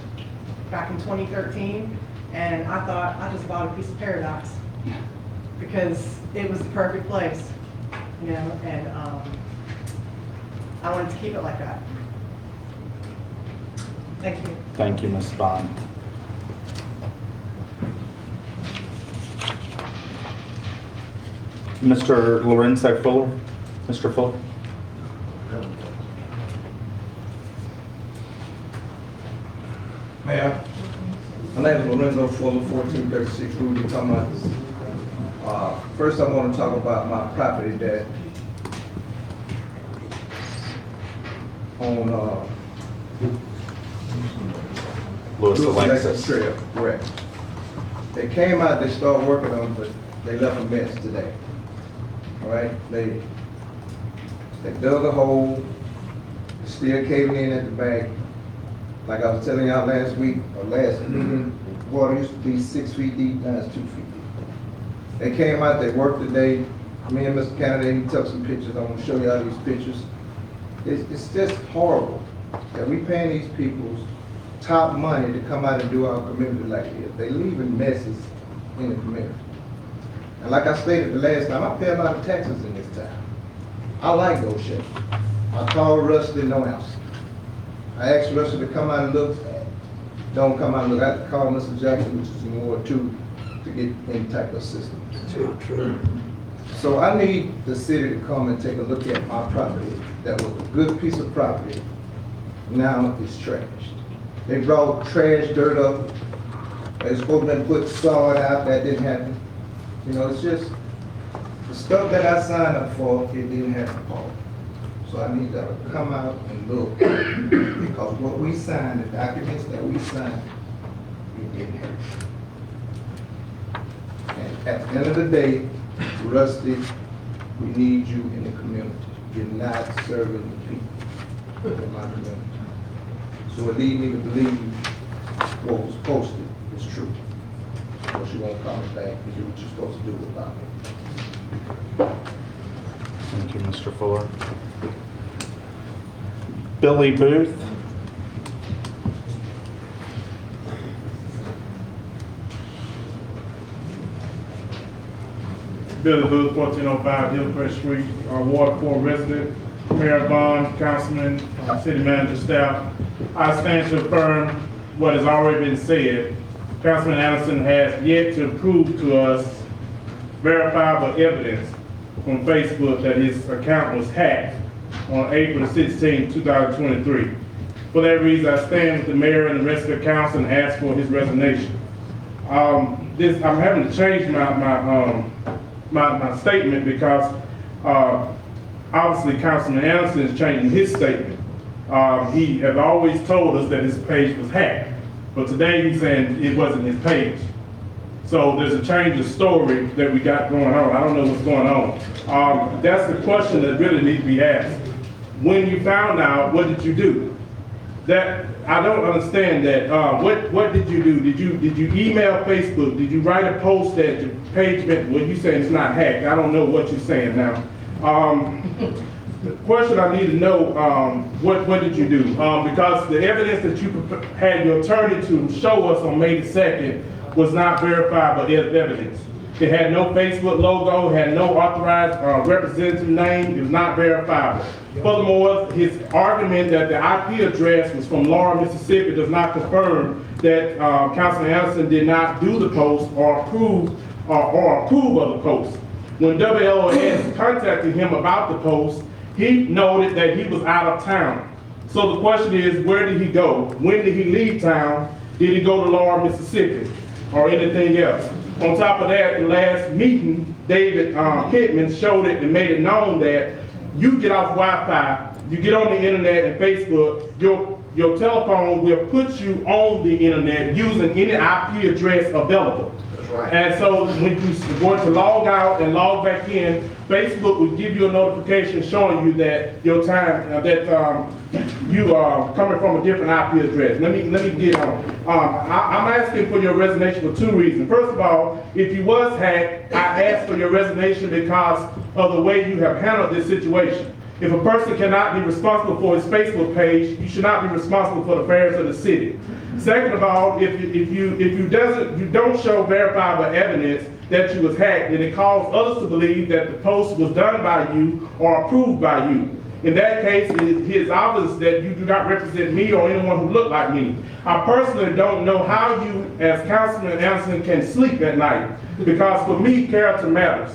back in 2013, and I thought I just bought a piece of paradise because it was the perfect place, you know, and I wanted to keep it like that. Thank you. Thank you, Ms. Bond. Mr. Lorenzo Fuller? Mr. Fuller? Mayor, my name is Lorenzo Fuller, 1436 Rudy Thomas. First, I want to talk about my property that on Louis Alexis Trail, correct. They came out, they started working on it, but they left a mess today. All right, they dug a hole, still caving in at the back. Like I was telling y'all last week, or last meeting, water used to be 6 feet deep, now it's 2 feet deep. They came out, they worked today. Me and Mr. Kennedy, he took some pictures. I'm gonna show y'all these pictures. It's just horrible that we paying these people top money to come out and do our community like this. They leaving messes in the community. And like I stated the last time, I pay a lot of taxes in this town. I like Gautier. I called Rusty, no answer. I asked Rusty to come out and look, don't come out and look. I called Mr. Jackson, which is in Ward 2, to get any type of assistance. It's not true. So I need the city to come and take a look at my property. That was a good piece of property. Now it's trashed. They brought trash, dirt up. They supposed to put sod out. That didn't happen. You know, it's just the stuff that I signed up for, it didn't happen, Paul. So I need to come out and look, because what we signed, the documents that we signed, it didn't happen. And at the end of the day, Rusty, we need you in the community. You're not serving the people in my community. So it leads me to believe what was posted is true. Or she won't come back and do what you're supposed to do about it. Thank you, Mr. Fuller. Billy Booth. Billy Booth, 1405 Hillcrest Street, Ward 4 resident, Mayor Bond, Councilman, City Manager, staff. I stand to affirm what has already been said. Councilman Anderson has yet to prove to us verifiable evidence from Facebook that his account was hacked on April 16, 2023. For that reason, I stand with the mayor and the rest of the council and ask for his resignation. I'm having to change my statement because obviously Councilman Anderson is changing his statement. He has always told us that his page was hacked, but today he's saying it wasn't his page. So there's a change of story that we got going on. I don't know what's going on. That's the question that really needs to be asked. When you found out, what did you do? That I don't understand that. What did you do? Did you email Facebook? Did you write a post that your page meant? Well, you saying it's not hacked. I don't know what you're saying now. The question I need to know, what did you do? Because the evidence that you had your attorney to show us on May the 2nd was not verifiable evidence. It had no Facebook logo, had no authorized representative name, it was not verifiable. Furthermore, his argument that the IP address was from Laura, Mississippi does not confirm that Councilman Anderson did not do the post or approve of the post. When WLOS contacted him about the post, he noted that he was out of town. So the question is, where did he go? When did he leave town? Did he go to Laura, Mississippi or anything else? On top of that, the last meeting, David Pittman showed it and made it known that you get off Wi-Fi, you get on the internet and Facebook, your telephone will put you on the internet using any IP address available. That's right. And so when you're going to log out and log back in, Facebook will give you a notification showing you that your time, you are coming from a different IP address. Let me get on. I'm asking for your resignation for two reasons. First of all, if you was hacked, I asked for your resignation because of the way you have handled this situation. If a person cannot be responsible for his Facebook page, you should not be responsible for the affairs of the city. Second of all, if you don't show verifiable evidence that you was hacked, then it caused others to believe that the post was done by you or approved by you. In that case, it is obvious that you do not represent me or anyone who looked like me. I personally don't know how you, as Councilman Anderson, can sleep at night, because for me, character matters.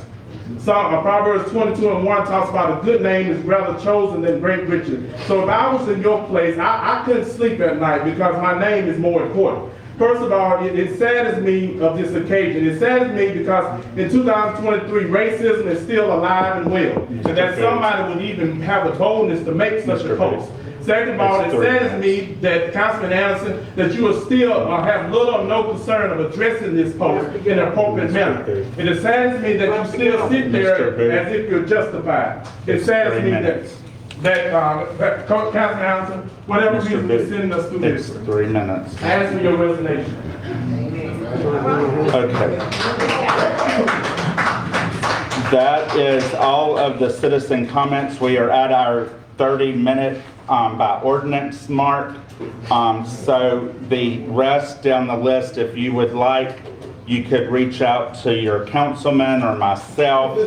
Proverbs 22:1 talks about a good name is rather chosen than great riches. So if I was in your place, I couldn't sleep at night because my name is more important. First of all, it saddens me of this occasion. It saddens me because in 2023, racism is still alive and well. And that somebody would even have the boldness to make such a post. Second of all, it saddens me that Councilman Anderson, that you will still have little or no concern of addressing this post in an appropriate manner. And it saddens me that you still sit there as if you're justified. It saddens me that Councilman Anderson, whatever reason you're sending us through this. 3 minutes. I ask for your resignation. Okay. That is all of the citizen comments. We are at our 30-minute by ordinance mark. So the rest down the list, if you would like you could reach out to your councilman or myself,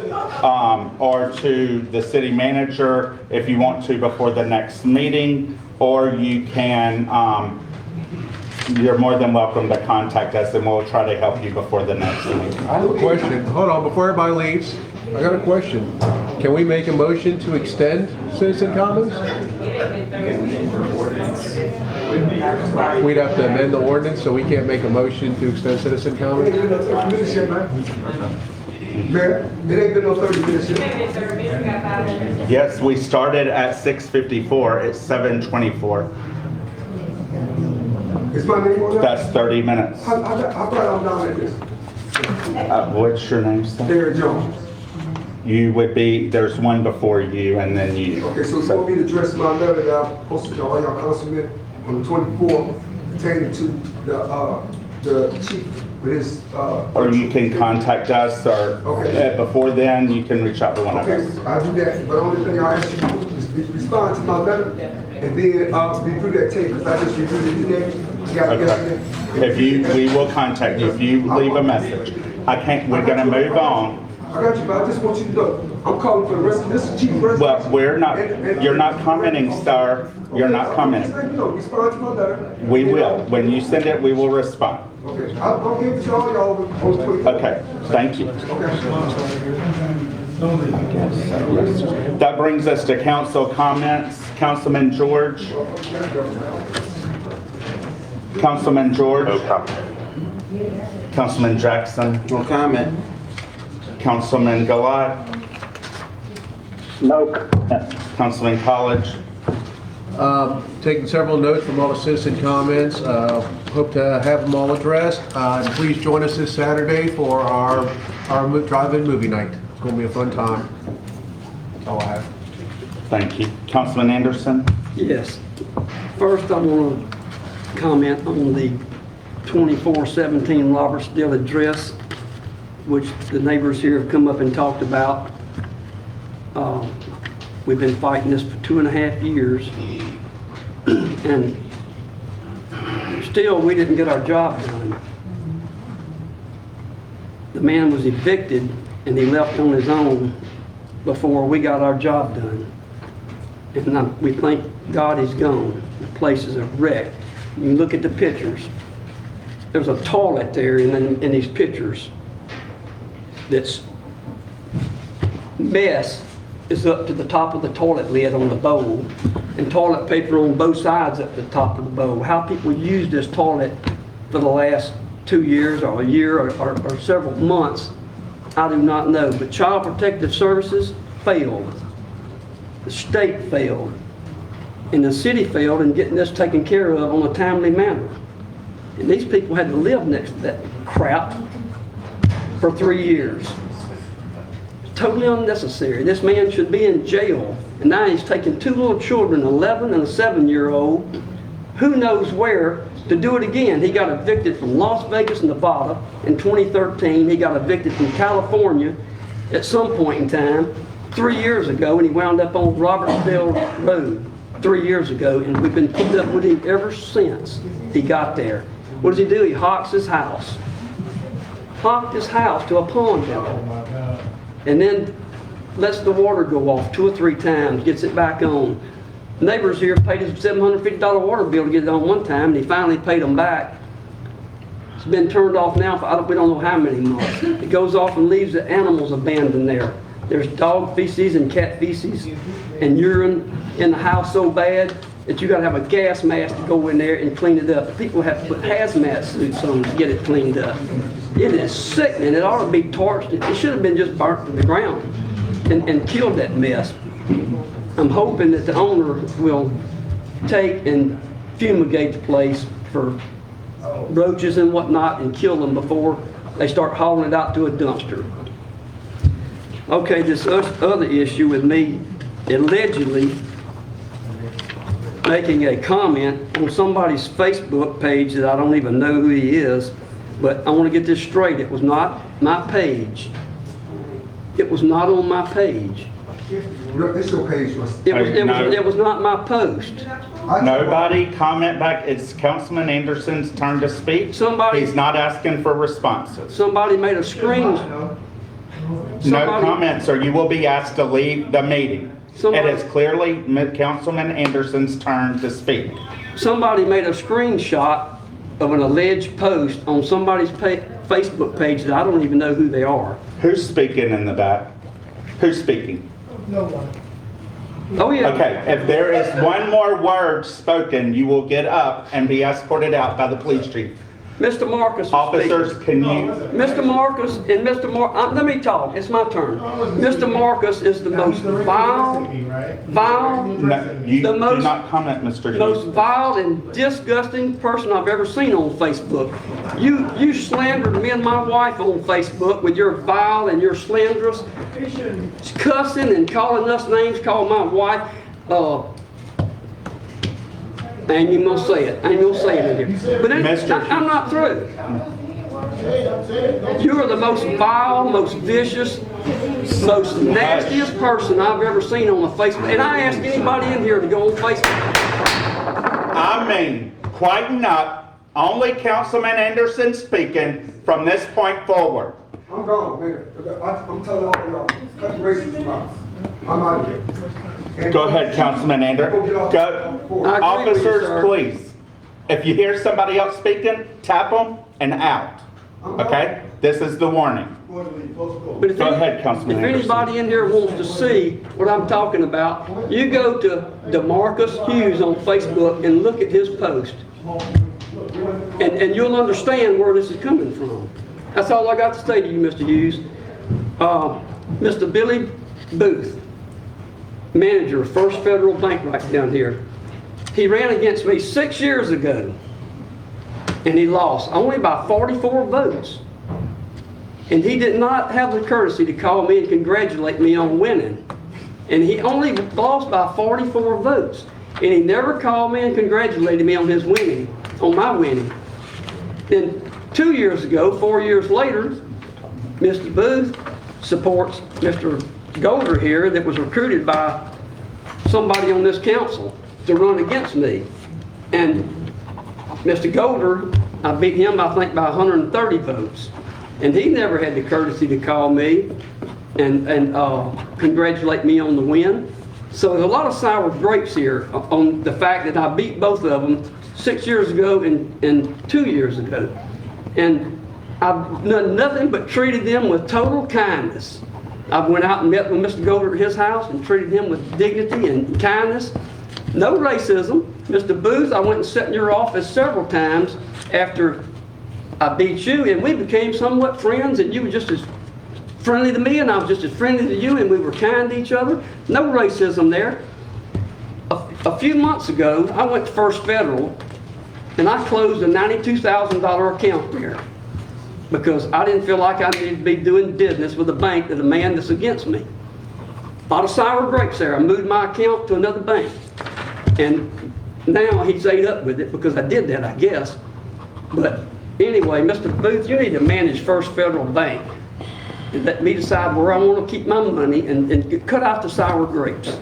or to the city manager if you want to before the next meeting, or you can, you're more than welcome to contact us and we'll try to help you before the next meeting. I have a question. Hold on, before everybody leaves, I got a question. Can we make a motion to extend citizen comments? We'd have to amend the ordinance, so we can't make a motion to extend citizen comments? Mayor, it ain't been no 30 minutes yet. Yes, we started at 6:54, it's 7:24. Is my name on that? That's 30 minutes. How about I'm down at this? What's your name, sir? Darren Jones. You would be, there's one before you and then you. Okay, so you want me to address my letter that I posted to all y'all councilmen on the 24th pertaining to the chief with his, Or you can contact us, or Okay. before then, you can reach out to one of Okay, us. I'll do that, but the only thing I ask you to do is respond to my letter and then review that tape, because I just reviewed it today. You got it yesterday. If you, we will contact you if you leave a message. I can't, we're gonna move on. I got you, but I just want you to know, I'm calling for the rest of this chief resident. Well, we're not, you're not commenting, sir. You're not commenting. Respond to my letter. We will. When you send it, we will respond. Okay, I'll give it to all y'all on the 24th. Okay, thank you. That brings us to council comments. Councilman George. Councilman George. No comment. Councilman Jackson. No comment. Councilman Gilat. No comment. Councilman College. Taking several notes from all the citizen comments. Hope to have them all addressed. Please join us this Saturday for our drive-in movie night. It's going to be a fun time. That's all I have. Thank you. Councilman Anderson. Yes. First, I want to comment on the 2417 Robertsdale address, which the neighbors here have come up and talked about. We've been fighting this for 2.5 years, and still we didn't get our job done. The man was evicted and he left on his own before we got our job done. And we thank God he's gone. The place is a wreck. You can look at the pictures. There's a toilet there in these pictures that's mess is up to the top of the toilet lid on the bowl, and toilet paper on both sides up to the top of the bowl. How people use this toilet for the last 2 years or a year or several months, I do not know. But Child Protective Services failed. The state failed. And the city failed in getting this taken care of on a timely manner. And these people had to live next to that crap for 3 years. Totally unnecessary. This man should be in jail. And now he's taking 2 little children, 11 and a 7-year-old, who knows where, to do it again. He got evicted from Las Vegas, Nevada in 2013. He got evicted from California at some point in time 3 years ago, and he wound up on Robertsdale Road 3 years ago, and we've been putting up with him ever since he got there. What does he do? He hawks his house. Hawked his house to a pawn shop. And then lets the water go off 2 or 3 times, gets it back on. Neighbors here paid his $750 water bill to get it on one time, and he finally paid them back. It's been turned off now for we don't know how many months. It goes off and leaves the animals abandoned there. There's dog feces and cat feces and urine in the house so bad that you gotta have a gas mask to go in there and clean it up. People have to put hazmat suits on to get it cleaned up. It is sickening. It ought to be torched. It should have been just burnt to the ground and killed that mess. I'm hoping that the owner will take and fumigate the place for roaches and whatnot and kill them before they start hauling it out to a dumpster. Okay, this other issue with me allegedly making a comment on somebody's Facebook page that I don't even know who he is, but I want to get this straight. It was not my page. It was not on my page. It's your page, Mr. It was not my post. Nobody comment back. It's Councilman Anderson's turn to speak. He's not asking for responses. Somebody made a screen. No comments, or you will be asked to leave the meeting. It is clearly Councilman Anderson's turn to speak. Somebody made a screenshot of an alleged post on somebody's Facebook page that I don't even know who they are. Who's speaking in the back? Who's speaking? No one. Oh, yeah. Okay, if there is one more word spoken, you will get up and be escorted out by the police chief. Mr. Marcus. Officers, can you? Mr. Marcus and Mr. Let me talk. It's my turn. Mr. Marcus is the most vile, No, you the do most, not comment, Mr. Hughes. most vile and disgusting person I've ever seen on Facebook. You slandered me and my wife on Facebook with your vile and your slanderous cussing and calling us names, calling my wife. I ain't even gonna say it. I ain't gonna say it in here. But I'm not through. You are the most vile, most vicious, most nastiest person I've ever seen on the Facebook. And I ask anybody in here to go on Facebook. I mean, quieten up. Only Councilman Anderson speaking from this point forward. I'm gone, Mayor. I'm telling all y'all, cut the racist mouth. I'm out of here. Go ahead, Councilman Anderson. Go. Officers, please. If you hear somebody else speaking, tap them and out. Okay? This is the warning. But Go ahead, Councilman If Anderson. anybody in here wants to see what I'm talking about, you go to DeMarcus Hughes on Facebook and look at his post. And you'll understand where this is coming from. That's all I got to say to you, Mr. Hughes. Mr. Billy Booth, manager of First Federal Bank right down here. He ran against me 6 years ago, and he lost only by 44 votes. And he did not have the courtesy to call me and congratulate me on winning. And he only lost by 44 votes. And he never called me and congratulated me on his winning, on my winning. Then 2 years ago, 4 years later, Mr. Booth supports Mr. Gautier here that was recruited by somebody on this council to run against me. And Mr. Gautier, I beat him, I think, by 130 votes. And he never had the courtesy to call me and congratulate me on the win. So there's a lot of sour grapes here on the fact that I beat both of them 6 years ago and 2 years ago. And I've done nothing but treated them with total kindness. I went out and met with Mr. Gautier at his house and treated him with dignity and kindness. No racism. Mr. Booth, I went and sat in your office several times after I beat you, and we became somewhat friends, and you were just as friendly to me, and I was just as friendly to you, and we were kind to each other. No racism there. A few months ago, I went to First Federal, and I closed a $92,000 account there because I didn't feel like I needed to be doing business with a bank that a man that's against me. A lot of sour grapes there. I moved my account to another bank. And now he's ate up with it because I did that, I guess. But anyway, Mr. Booth, you need to manage First Federal Bank and let me decide where I want to keep my money and cut out the sour grapes.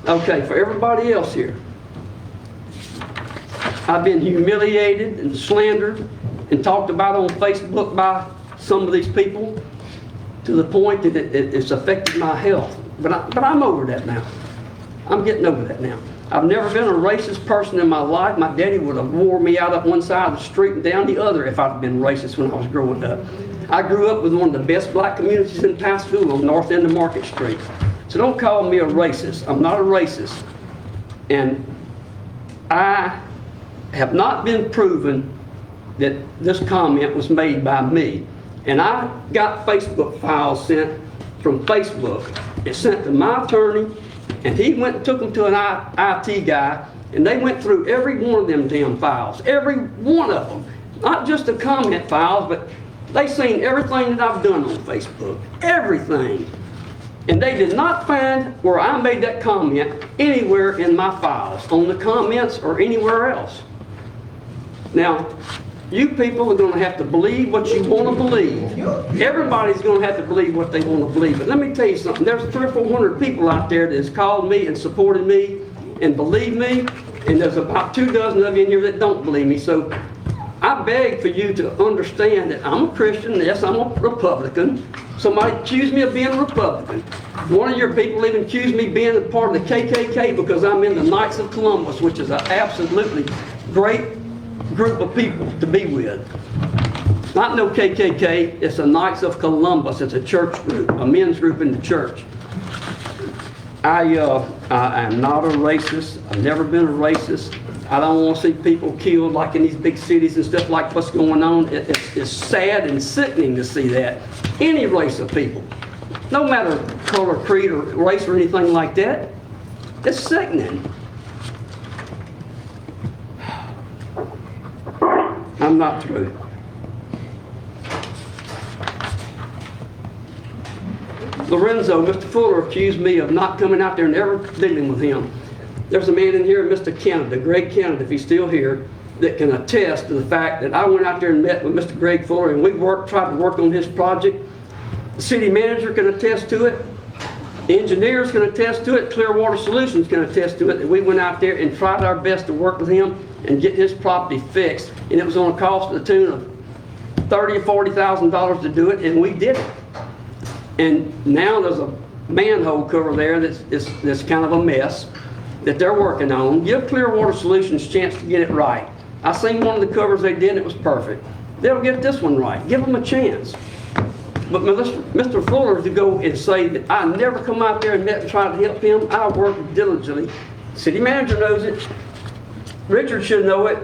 Okay, for everybody else here, I've been humiliated and slandered and talked about on Facebook by some of these people to the point that it's affected my health. But I'm over that now. I'm getting over that now. I've never been a racist person in my life. My daddy would have wore me out up one side of the street and down the other if I'd been racist when I was growing up. I grew up with one of the best black communities in Pascagoula, north end of Market Street. So don't call me a racist. I'm not a racist. And I have not been proven that this comment was made by me. And I got Facebook files sent from Facebook. It's sent to my attorney, and he went and took them to an IT guy, and they went through every one of them damn files, every one of them. Not just the comment files, but they seen everything that I've done on Facebook, everything. And they did not find where I made that comment anywhere in my files, on the comments or anywhere else. Now, You people are gonna have to believe what you wanna believe. Everybody's gonna have to believe what they wanna believe. But let me tell you something, there's 300 or 400 people out there that has called me and supported me and believe me, and there's about 24 of you in here that don't believe me. So I beg for you to understand that I'm a Christian, yes, I'm a Republican. Somebody accused me of being a Republican. One of your people even accused me of being a part of the KKK because I'm in the Knights of Columbus, which is an absolutely great group of people to be with. Not no KKK, it's the Knights of Columbus. It's a church group, a men's group in the church. I am not a racist. I've never been a racist. I don't want to see people killed like in these big cities and stuff like what's going on. It's sad and sickening to see that. Any race of people, no matter color, creed, or race or anything like that, it's sickening. I'm not through. Lorenzo, Mr. Fuller accused me of not coming out there and ever dealing with him. There's a man in here, Mr. Canada, Greg Canada, if he's still here, that can attest to the fact that I went out there and met with Mr. Greg Fuller and we tried to work on his project. The city manager can attest to it. The engineers can attest to it. Clearwater Solutions can attest to it, that we went out there and tried our best to work with him and get his property fixed. And it was going to cost to the tune of $30,000 or $40,000 to do it, and we did it. And now there's a manhole cover there that's kind of a mess that they're working on. Give Clearwater Solutions a chance to get it right. I seen one of the covers they did, it was perfect. They'll get this one right. Give them a chance. But Mr. Fuller, to go and say that I never come out there and met and try to help him, I worked diligently. City manager knows it. Richard should know it.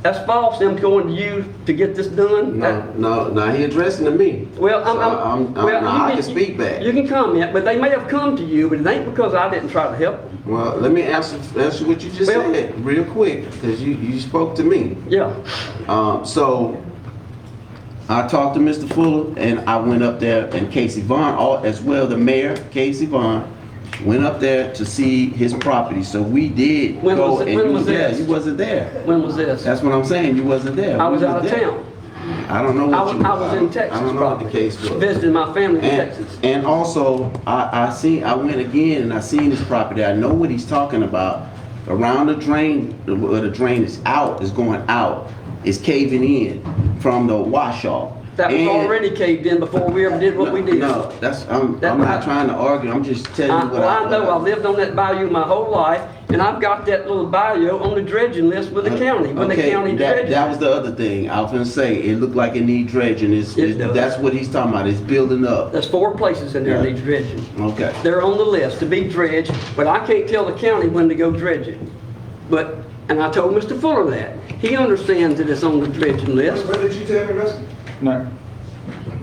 That's false, them going to you to get this done. No, he addressing to me. Well, I can speak back. You can comment, but they may have come to you, but it ain't because I didn't try to help them. Well, let me answer what you just said real quick, because you spoke to me. Yeah. So I talked to Mr. Fuller, and I went up there, and Casey Vaughn, as well, the mayor, Casey Vaughn, went up there to see his property. So we did go, and you was there. You wasn't there. When was this? That's what I'm saying. You wasn't there. I was out of town. I don't know what I was in Texas. I don't know what the case was. Visiting my family in Texas. And also, I went again and I seen his property. I know what he's talking about. Around the drain, where the drain is going out, is caving in from the wash off. That was already caved in before we ever did what we did. No, I'm not trying to argue. I'm just telling you what I know. I lived on that bayou my whole life, and I've got that little bayou on the dredging list with the county. When the county dredged. That was the other thing. I was gonna say it looked like it needs dredging. That's what he's talking about. It's building up. There's 4 places in there that need dredging. Okay. They're on the list to be dredged, but I can't tell the county when to go dredging. And I told Mr. Fuller that. He understands that it's on the dredging list. What did you tell me, Rusty? No.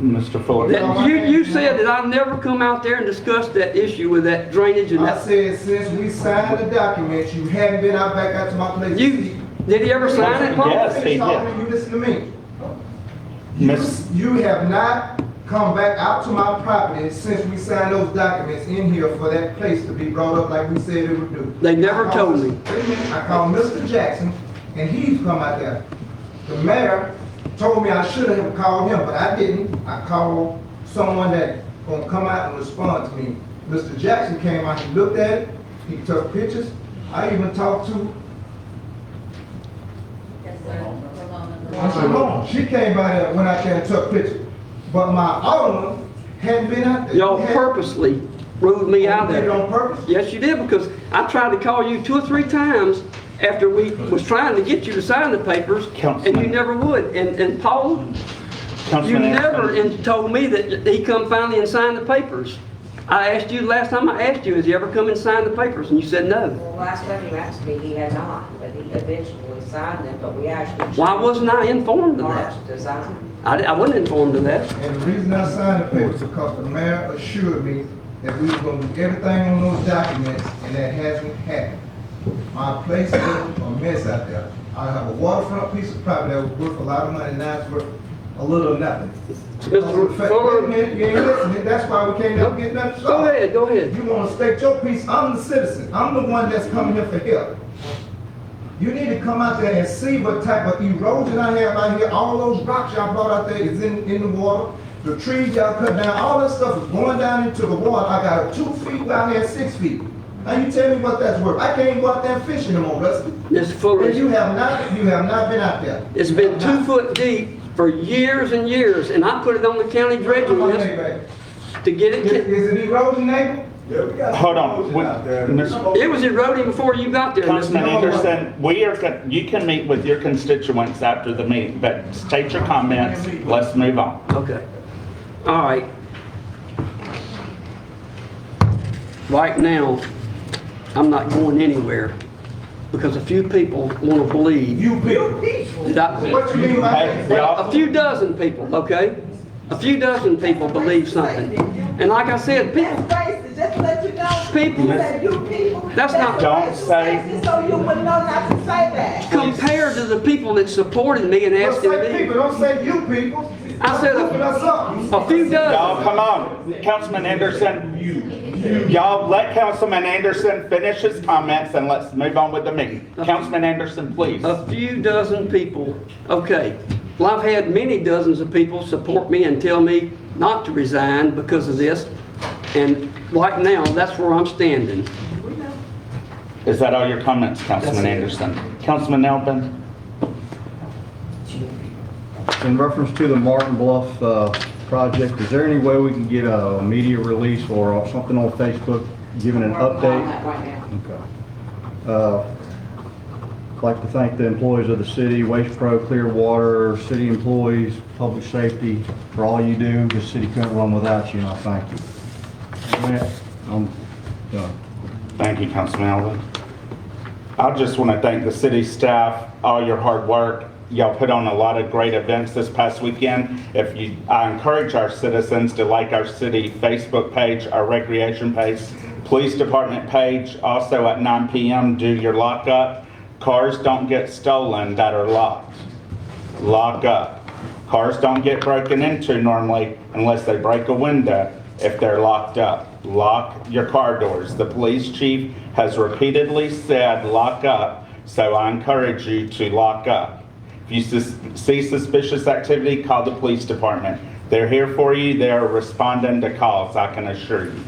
Mr. Fuller. You said that I've never come out there and discussed that issue with that drainage and I that. said since we signed the documents, you hadn't been back out to my place. Did he ever sign it, Paul? Yes, he did. You listen to me. You have not come back out to my property since we signed those documents in here for that place to be brought up like we said it would do. They never told me. I called Mr. Jackson, and he's come out there. The mayor told me I should have called him, but I didn't. I called someone that gonna come out and respond to me. Mr. Jackson came out, he looked at it, he took pictures. I even talked to Ramona. She came by there, went out there and took pictures. But my owner hadn't been out there. Y'all purposely ruled me out You there. did it on purpose? Yes, you did, because I tried to call you 2 or 3 times after we was trying to get you to sign the papers, and you never would. And Paul, you never told me that he come finally and signed the papers. I asked you, last time I asked you, has he ever come and signed the papers? And you said no. Well, last time you asked me, he had not, but he eventually signed them, but we actually. Why wasn't I informed of that? March to sign. I wasn't informed of that. And the reason I signed the papers is because the mayor assured me that we were gonna do everything on those documents, and that hasn't happened. My place is a mess out there. I have a waterfront piece of property that was worth a lot of money, now it's worth a little nothing. Mr. Fuller, you ain't listening, that's why we can't never get nothing solved. Go ahead. You wanna state your piece, I'm the citizen, I'm the one that's coming here for help. You need to come out there and see what type of erosion I have out here. All those rocks y'all brought out there is in the water. The trees y'all cut down, all that stuff is going down into the water. I got 2 feet down there, 6 feet. Now you tell me what that's worth. I can't go out there and fish anymore, Rusty. Mr. Fuller, And you have not been out there. it's been 2 foot deep for years and years, and I put it on the county dredging Come on, list neighbor. to get it. Is it erosion, neighbor? Yeah, we got Hold on. erosion out there. It was eroding before you got there. Councilman Mr. Anderson, you can meet with your constituents after the meeting, but state your comments. Let's move on. Okay. All right. Right now, I'm not going anywhere because a few people want to believe. You people. that What you mean by Hey, that? y'all, a few dozen people, okay? A few dozen people believe something. And like I said, people, Just to let you know. People. You said you people. That's not- Don't say- So you would know not to say that. compared to the people that supported me and Don't asking say me, people, don't say you people. I said Open us up. a few dozen. y'all, come on. Councilman Anderson, y'all let Councilman Anderson finish his comments and let's move on with the meeting. Councilman Anderson, please. A few dozen people, okay. Well, I've had many dozens of people support me and tell me not to resign because of this. And right now, that's where I'm standing. Is that all your comments, Councilman Anderson? Councilman Elvin? In reference to the Martin Bluff project, is there any way we can get a media release or something on Facebook giving an update? Okay. I'd like to thank the employees of the city, Waste Pro, Clearwater, city employees, public safety, for all you do. The city couldn't run without you, and I thank you. I'm done. Thank you, Councilman Elvin. I just want to thank the city staff, all your hard work. Y'all put on a lot of great events this past weekend. I encourage our citizens to like our city Facebook page, our recreation page, police department page. Also at 9 p.m. do your lockup. Cars don't get stolen that are locked. Lock up. Cars don't get broken into normally unless they break a window if they're locked up. Lock your car doors. The police chief has repeatedly said lock up, so I encourage you to lock up. If you see suspicious activity, call the police department. They're here for you. They are responding to calls, I can assure you.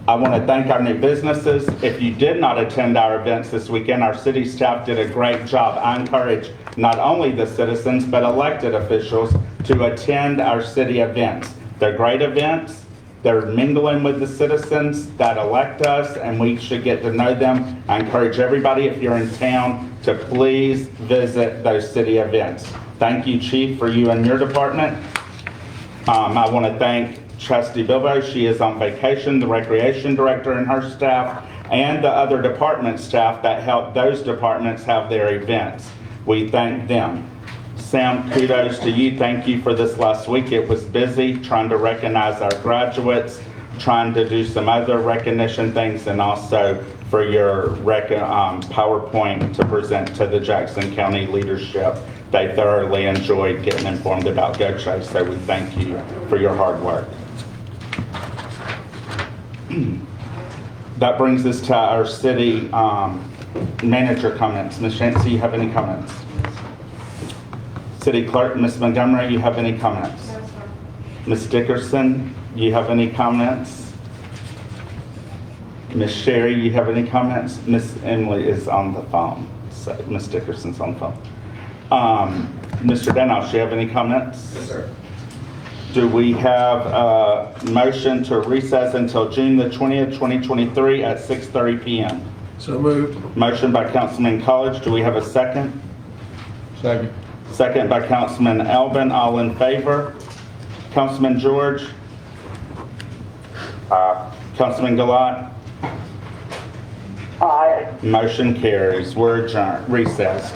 I want to thank our new businesses. If you did not attend our events this weekend, our city staff did a great job. I encourage not only the citizens, but elected officials to attend our city events. They're great events. They're mingling with the citizens that elect us, and we should get to know them. I encourage everybody, if you're in town, to please visit those city events. Thank you, Chief, for you and your department. I want to thank Trustee Bilbo. She is on vacation, the Recreation Director and her staff, and the other department staff that help those departments have their events. We thank them. Sam, kudos to you. Thank you for this last week. It was busy trying to recognize our graduates, trying to do some other recognition things, and also for your PowerPoint to present to the Jackson County leadership. They thoroughly enjoyed getting informed about Gautier, so we thank you for your hard work. That brings us to our city manager comments. Ms. Shancy, you have any comments? City Clerk, Ms. Montgomery, you have any comments? No, sir. Ms. Dickerson, you have any comments? Ms. Sherry, you have any comments? Ms. Emily is on the phone, so Ms. Dickerson's on the phone. Mr. Denoff, do you have any comments? Yes, sir. Do we have a motion to recess until June the 20th, 2023 at 6:30 p.m.? So moved. Motion by Councilman College. Do we have a second? Second. Second by Councilman Elvin. All in favor? Councilman George? Councilman Gilat? Aye. Motion carries. We're adjourned. Recessed.